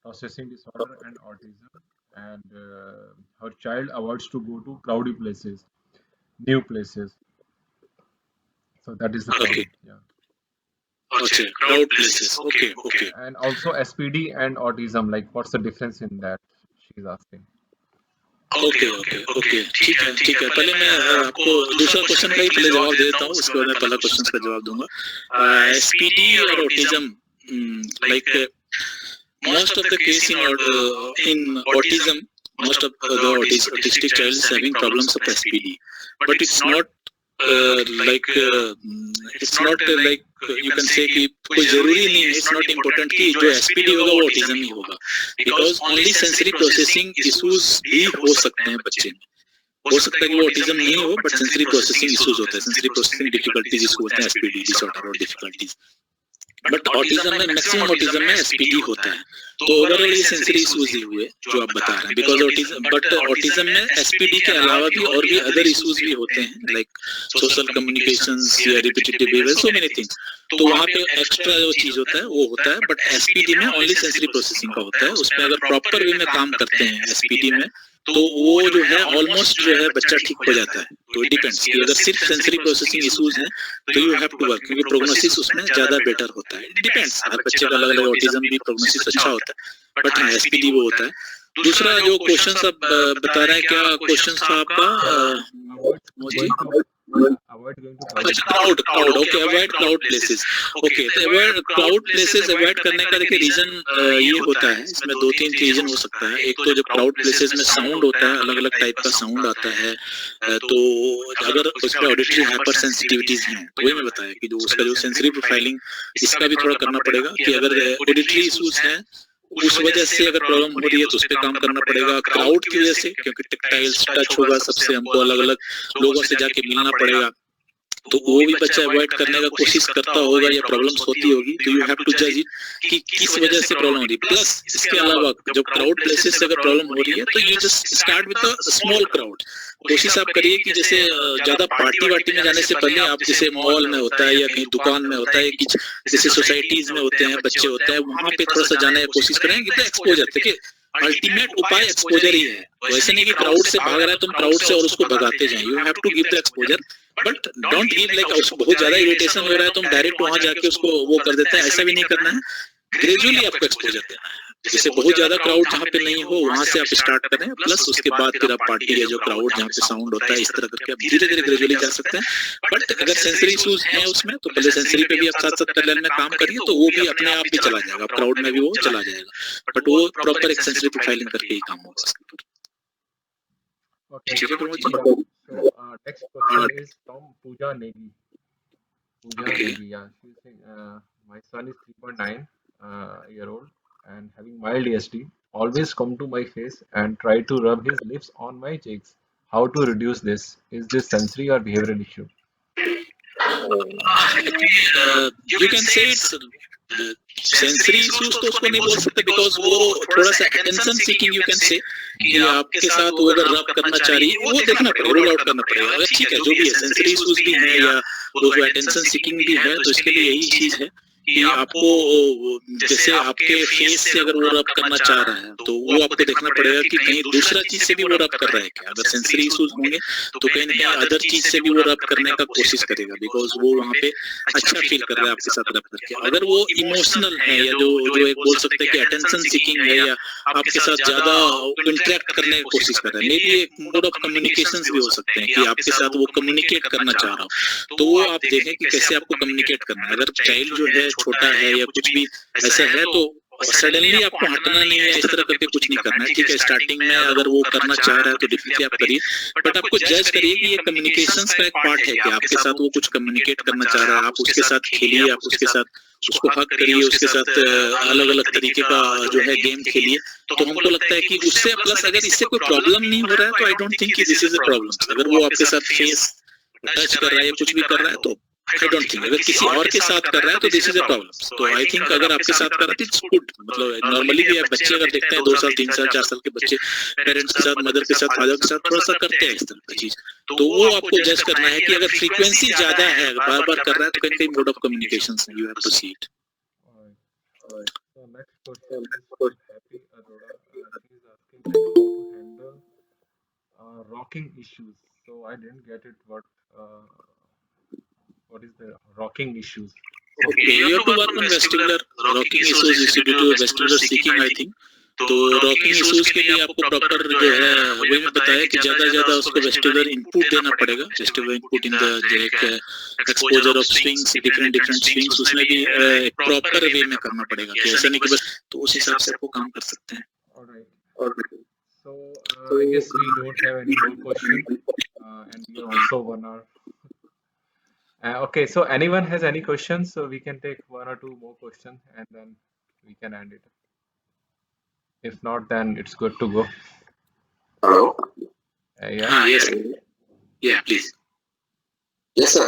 Processing disorder and autism, and her child avoids to go to crowded places, new places. So that is the problem. Okay. Yeah. Okay, crowd places. Okay. And also SPD and autism, like what's the difference in that? She's asking. Okay ठीक है। पहले मैं आपको दूसरा question का ही पहले जवाब दे देता हूँ, उसके बाद मैं पहला क्वेश्चन का जवाब दूंगा। एसपीडी और autism, like most of the case in autism, most of the autistic child is having problems of SPD, but it's not like you can say कि कोई जरूरी नहीं है, it's not important कि जो SPD होगा वो autism ही होगा, because only sensory processing issues भी हो सकते हैं बच्चे में। हो सकता है कि वो ऑटिज्म नहीं हो, बट सेंसरी प्रोसेसिंग इश्यूज होते हैं, सेंसरी प्रोसेसिंग डिफिकल्टीज जिसको बोलते हैं एसपीडी डिसऑर्डर और डिफिकल्टीज। बट ऑटिज्म में, मैक्सिमम ऑटिज्म में एसपीडी होता है, तो ओवरऑल ये सेंसरी इश्यूज ही हुए जो आप बता रहे हैं, बिकॉज ऑटिज्म में एसपीडी के अलावा भी और भी अदर इश्यूज भी होते हैं, लाइक सोशल कम्युनिकेशंस या रिपीटेटिव बिहेवियर, सो मेनी थिंग्स। तो वहाँ पे एक्स्ट्रा जो चीज होता है वो होता है, बट एसपीडी में ओनली सेंसरी प्रोसेसिंग का होता है। उसमें अगर प्रॉपर वे में काम करते हैं एसपीडी में, तो वो जो है ऑलमोस्ट जो है बच्चा ठीक हो जाता है। तो इट डिपेंड्स कि अगर सिर्फ सेंसरी प्रोसेसिंग इश्यूज हैं तो यू हैव टू वर्क, क्योंकि प्रोग्नोसिस उसमें ज्यादा बेटर होता है। इट डिपेंड्स, हर बच्चे का अलग अलग, ऑटिज्म भी प्रोग्नोसिस अच्छा होता है, बट हाँ एसपीडी वो होता है। दूसरा जो क्वेश्चन आप बता रहे हैं, क्या क्वेश्चन था आपका? Avoid going to crowd, okay, avoid crowd places. Okay, तो अवॉइड क्राउड प्लेसेस अवॉइड करने का देखिए रीजन ये होता है, इसमें 2-3 रीजन हो सकता है। एक तो जब क्राउड प्लेसेस में साउंड होता है, अलग अलग टाइप का साउंड आता है, तो अगर उसमें ऑडिटरी हाइपर सेंसिटिविटीज हैं, तो वही मैं बताया कि जो उसका जो सेंसरी प्रोफाइलिंग, इसका भी थोड़ा करना पड़ेगा कि अगर ऑडिटरी इश्यूज हैं उस वजह से अगर प्रॉब्लम हो रही है तो उस पर काम करना पड़ेगा। क्राउड की वजह से, क्योंकि टेक्टाइल्स टच होगा सबसे, हमको अलग अलग लोगों से जाके मिलना पड़ेगा, तो वो भी बच्चा अवॉइड करने का कोशिश करता होगा या प्रॉब्लम्स होती होगी, तो यू हैव टू जज इट कि किस वजह से प्रॉब्लम हो रही है। प्लस इसके अलावा जब क्राउड प्लेसेस से अगर प्रॉब्लम हो रही है तो you just start with a small crowd. कोशिश आप करिए कि जैसे ज्यादा पार्टी वार्टी में जाने से पहले आप जैसे मॉल में होता है या कहीं दुकान में होता है, कि जैसे सोसाइटीज में होते हैं बच्चे होते हैं, वहां पे थोड़ा सा जाने की कोशिश करें कि एक्सपोजर, देखिए अल्टीमेट उपाय एक्सपोजर ही है। वैसे नहीं कि क्राउड से भाग रहा है तुम क्राउड से और उसको भगाते जाए, you have to give the exposure, but don't give like उसको बहुत ज्यादा इरिटेशन हो रहा है तुम डायरेक्ट वहां जाके उसको वो कर देते हैं, ऐसा भी नहीं करना है। ग्रेजुअली आपको एक्सपोजर देना है, जैसे बहुत ज्यादा क्राउड जहाँ पे नहीं हो वहां से आप स्टार्ट करें, प्लस उसके बाद फिर आप पार्टी है जो क्राउड जहाँ पे साउंड होता है इस तरह करके आप धीरे धीरे ग्रेजुअली जा सकते हैं। बट अगर सेंसरी इश्यूज हैं उसमें तो पहले सेंसरी पे भी आप साथ साथ पैरेलल में काम करिए तो वो भी अपने आप भी चला जाएगा, क्राउड में भी वो चला जाएगा, बट वो प्रॉपर एक सेंसरी प्रोफाइलिंग करके ही काम होगा उसके ऊपर। ठीक है Pramod ji. So next question is from Pooja Negi. Pooja Negi, yeah, she's saying, my son is 3.9 year old and having mild ASD. Always come to my face and try to rub his lips on my cheeks. How to reduce this? Is this sensory or behavioral issue? You can say it's sensory issues तो उसको नहीं बोल सकते, because वो थोड़ा सा attention seeking you can say कि आपके साथ वो अगर रब करना चाह रही है वो देखना पड़ेगा, रोल आउट करना पड़ेगा। अगर ठीक है जो भी है सेंसरी इश्यूज भी है या वो जो अटेंशन सीकिंग भी है तो इसके लिए यही चीज है कि आपको जैसे आपके फेस से अगर वो रब करना चाह रहा है तो वो आपको देखना पड़ेगा कि कहीं दूसरा चीज से भी वो रब कर रहा है क्या। अगर सेंसरी इश्यूज होंगे तो कहीं ना कहीं अदर चीज से भी वो रब करने का कोशिश करेगा, बिकॉज वो वहाँ पे अच्छा फील कर रहा है आपके साथ रब करके। अगर वो इमोशनल है या जो एक बोल सकते हैं कि अटेंशन सीकिंग है या आपके साथ ज्यादा इंटरेक्ट करने की कोशिश कर रहा है, मे बी एक मोड ऑफ कम्युनिकेशन भी हो सकते हैं कि आपके साथ वो कम्युनिकेट करना चाह रहा हो, तो वो आप देखें कि कैसे आपको कम्युनिकेट करना है। अगर चाइल्ड जो है छोटा है या कुछ भी ऐसा है तो सडनली आपको हटना नहीं है, इस तरह करके कुछ नहीं करना है। ठीक है स्टार्टिंग में अगर वो करना चाह रहा है तो डेफिनेटली आप करिए, बट आपको जज करिए कि ये कम्युनिकेशंस का एक पार्ट है कि आपके साथ वो कुछ कम्युनिकेट करना चाह रहा है, आप उसके साथ खेलिए, आप उसके साथ उसको हक करिए, उसके साथ अलग अलग तरीके का जो है गेम खेलिए, तो हमको लगता है कि उससे प्लस अगर इससे कोई प्रॉब्लम नहीं हो रहा है तो आई डोंट थिंक कि दिस इज अ प्रॉब्लम। अगर वो आपके साथ फेस टच कर रहा है या कुछ भी कर रहा है तो आई डोंट थिंक, अगर किसी और के साथ कर रहा है तो दिस इज अ प्रॉब्लम। तो आई थिंक अगर आपके साथ कर रहा है इट्स गुड। मतलब नॉर्मली भी आप बच्चे अगर देखते हैं 2 साल 3 साल 4 साल के बच्चे पेरेंट्स के साथ मदर के साथ फादर के साथ थोड़ा सा करते हैं इस तरह की चीज, तो वो आपको जज करना है कि अगर फ्रीक्वेंसी ज्यादा है बार बार कर रहा है तो कहीं mode of communication you have to see it. So next question is from Happy Arora. She is asking how to handle rocking issues. So I didn't get it. What is the rocking issues? Okay, you have to work on vestibular rocking issues is due to vestibular seeking I think। तो rocking issues के लिए आपको proper जो है वही मैं बताया कि ज्यादा उसको वेस्टिबुलर इनपुट देना पड़ेगा। वेस्टिबुलर इनपुट इन द जो एक exposure of swings different swings उसमें भी प्रॉपर वे में करना पड़ेगा कि ऐसा नहीं कि बस, तो उस हिसाब से आपको काम कर सकते हैं। Alright. So I guess we don't have any more questions, and we are also 1 hour. Okay, so anyone has any questions? So we can take 1 or 2 more questions and then we can end it. If not, then it's good to go. Hello? Yeah. Yes. Yeah, please. Yes, sir.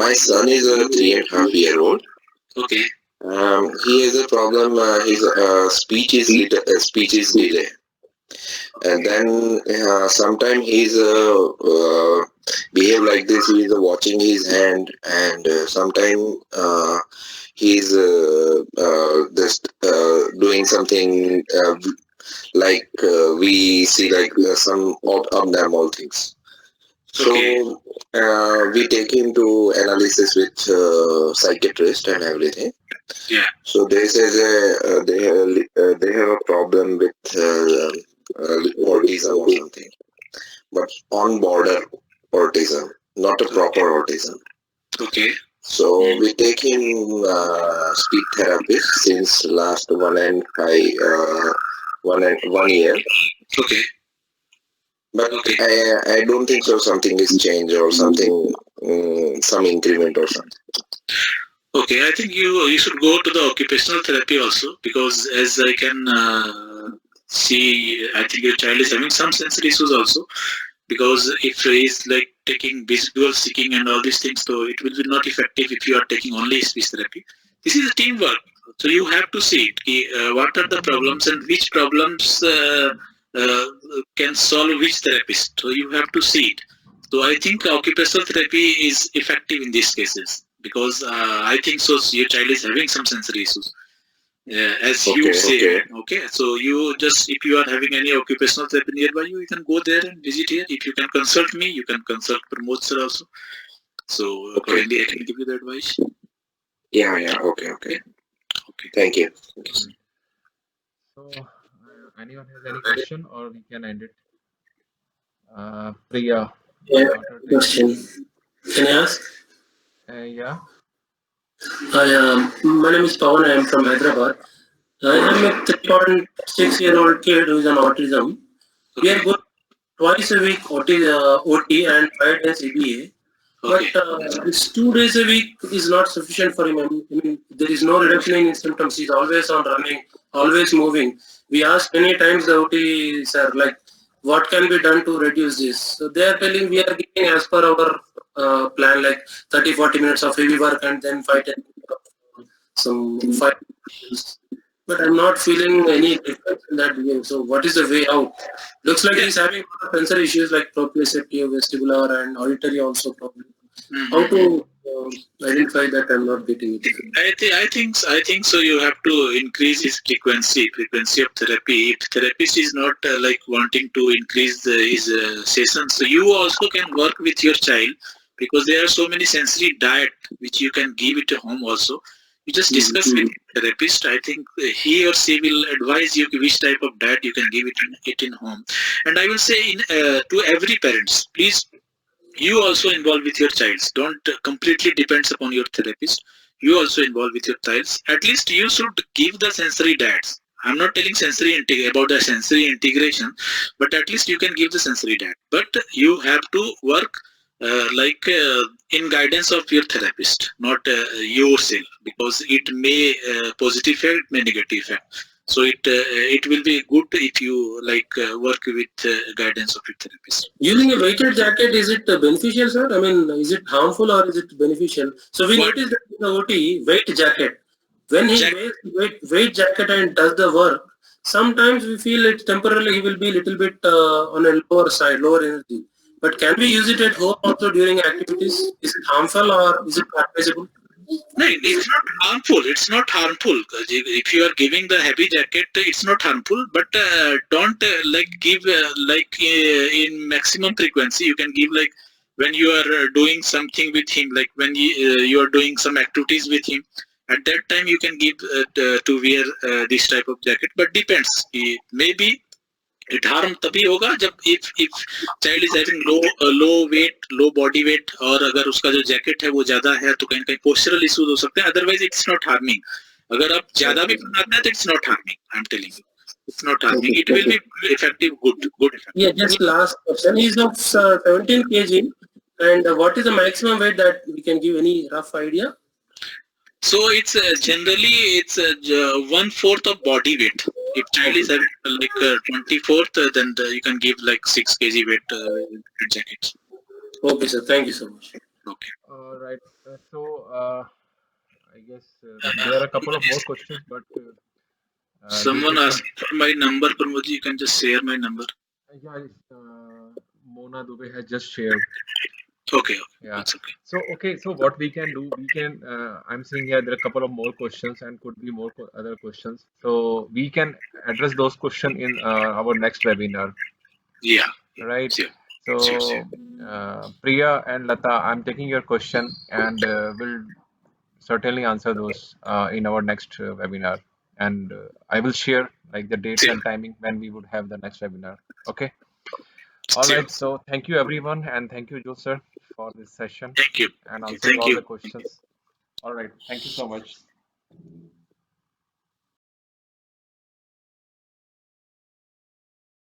My son is a 3.5-year-old. Okay. He has a problem. His speech is delay, and then sometimes he's behave like this. He's watching his hand, and sometimes he's just doing something like we see like some abnormal things. So we take him to analysis with psychiatrist and everything. Yeah. So they say they have a problem with autism or something, but on border autism, not a proper autism. Okay. So we take him speech therapist since last 1 year. Okay. But I don't think so. Something is changed or something, some increment or something. Okay, I think you should go to the occupational therapy also, because as I can see, I think your child is having some sensory issues also. Because if he is like taking visual seeking and all these things, so it will be not effective if you are taking only speech therapy. This is a teamwork, so you have to see it. What are the problems and which problems can solve which therapist. So you have to see it. So I think occupational therapy is effective in these cases, because I think so your child is having some sensory issues. as Okay, you say. okay. Okay, so you just, if you are having any occupational therapy nearby you, you can go there and visit here. If you can consult me, you can consult Pramod sir also. So accordingly, I can give you the advice. Yeah, yeah. Okay, okay. Okay. Thank you. So, anyone has any question, or we can end it? Priya, Yeah, your daughter, take it. question. Can I ask? Yeah. My name is Pawan. I am from Hyderabad. I am a 3.6-year-old kid who is on autism. We are going twice a week OT and 5 days EBA. Okay. But this 2 days a week is not sufficient for him. I mean, there is no reduction in his symptoms. He's always on running, always moving. We asked many times the OT, sir, like, what can be done to reduce this? So they are telling we are giving as per our plan, like 30-40 minutes of heavy work and then 5-10 minutes of some 5 minutes. But I'm not feeling any difference in that way. So what is the way out? Looks like he's having sensory issues like proprioceptive, vestibular, and auditory also probably. How to identify that I'm not getting it? I think so. You have to increase his frequency of therapy. If therapist is not like wanting to increase his sessions, so you also can work with your child, because there are so many sensory diet which you can give it at home also. You just discuss with therapist. I think he or she will advise you which type of diet you can give it in home. And I will say to every parents, please, you also involve with your child. Don't completely depends upon your therapist. You also involve with your child. At least you should give the sensory diets. I'm not telling about the sensory integration, but at least you can give the sensory diet. But you have to work in guidance of your therapist, not yourself, because it may positive effect, may negative effect. So it will be good if you work with guidance of your therapist. Using a weighted jacket, is it beneficial, sir? I mean, is it harmful or is it beneficial? So we noticed that in the OT, weight jacket, when he wears weight jacket and does the work, sometimes we feel it temporarily he will be a little bit on a lower side, lower energy. But can we use it at home also during activities? Is it harmful or is it advisable? No, it's not harmful. It's not harmful. If you are giving the heavy jacket, it's not harmful. But don't give in maximum frequency. You can give like when you are doing something with him, like when you are doing some activities with him. At that time, you can give to wear this type of jacket. But depends. Maybe it harm तभी होगा जब if child is having low weight, low body weight, और अगर उसका जो jacket है वो ज्यादा है तो कहीं कहीं postural issues हो सकते हैं. Otherwise it's not harming. अगर आप ज्यादा भी बनाते हैं तो it's not harming. I'm telling you, it's not harming. It will be effective, good effective. Yeah, just last question. He's of 17 kg, and what is the maximum weight that we can give? Any rough idea? So it's generally it's 1/4 of body weight. If child is having 24th, then you can give like 6 kg weight jackets. Okay, sir. Thank you so much. Okay. All right. So I guess there are a couple of more questions, but someone asked for my number, Pramod. You can just share my number. Yeah, Mona Dubey has just shared. Okay. Yeah. That's okay. So what we can do, we can. I'm seeing here there are a couple of more questions and could be more other questions. So we can address those questions in our next webinar. Yeah. Right. Sure. So Priya and Lata, I'm taking your question and will certainly answer those in our next webinar. And I will share like the dates and timing when we would have the next webinar. Okay. All right. So thank you everyone, and thank you, Joe sir, for this session. Thank you. And answering all the questions. All right. Thank you so much.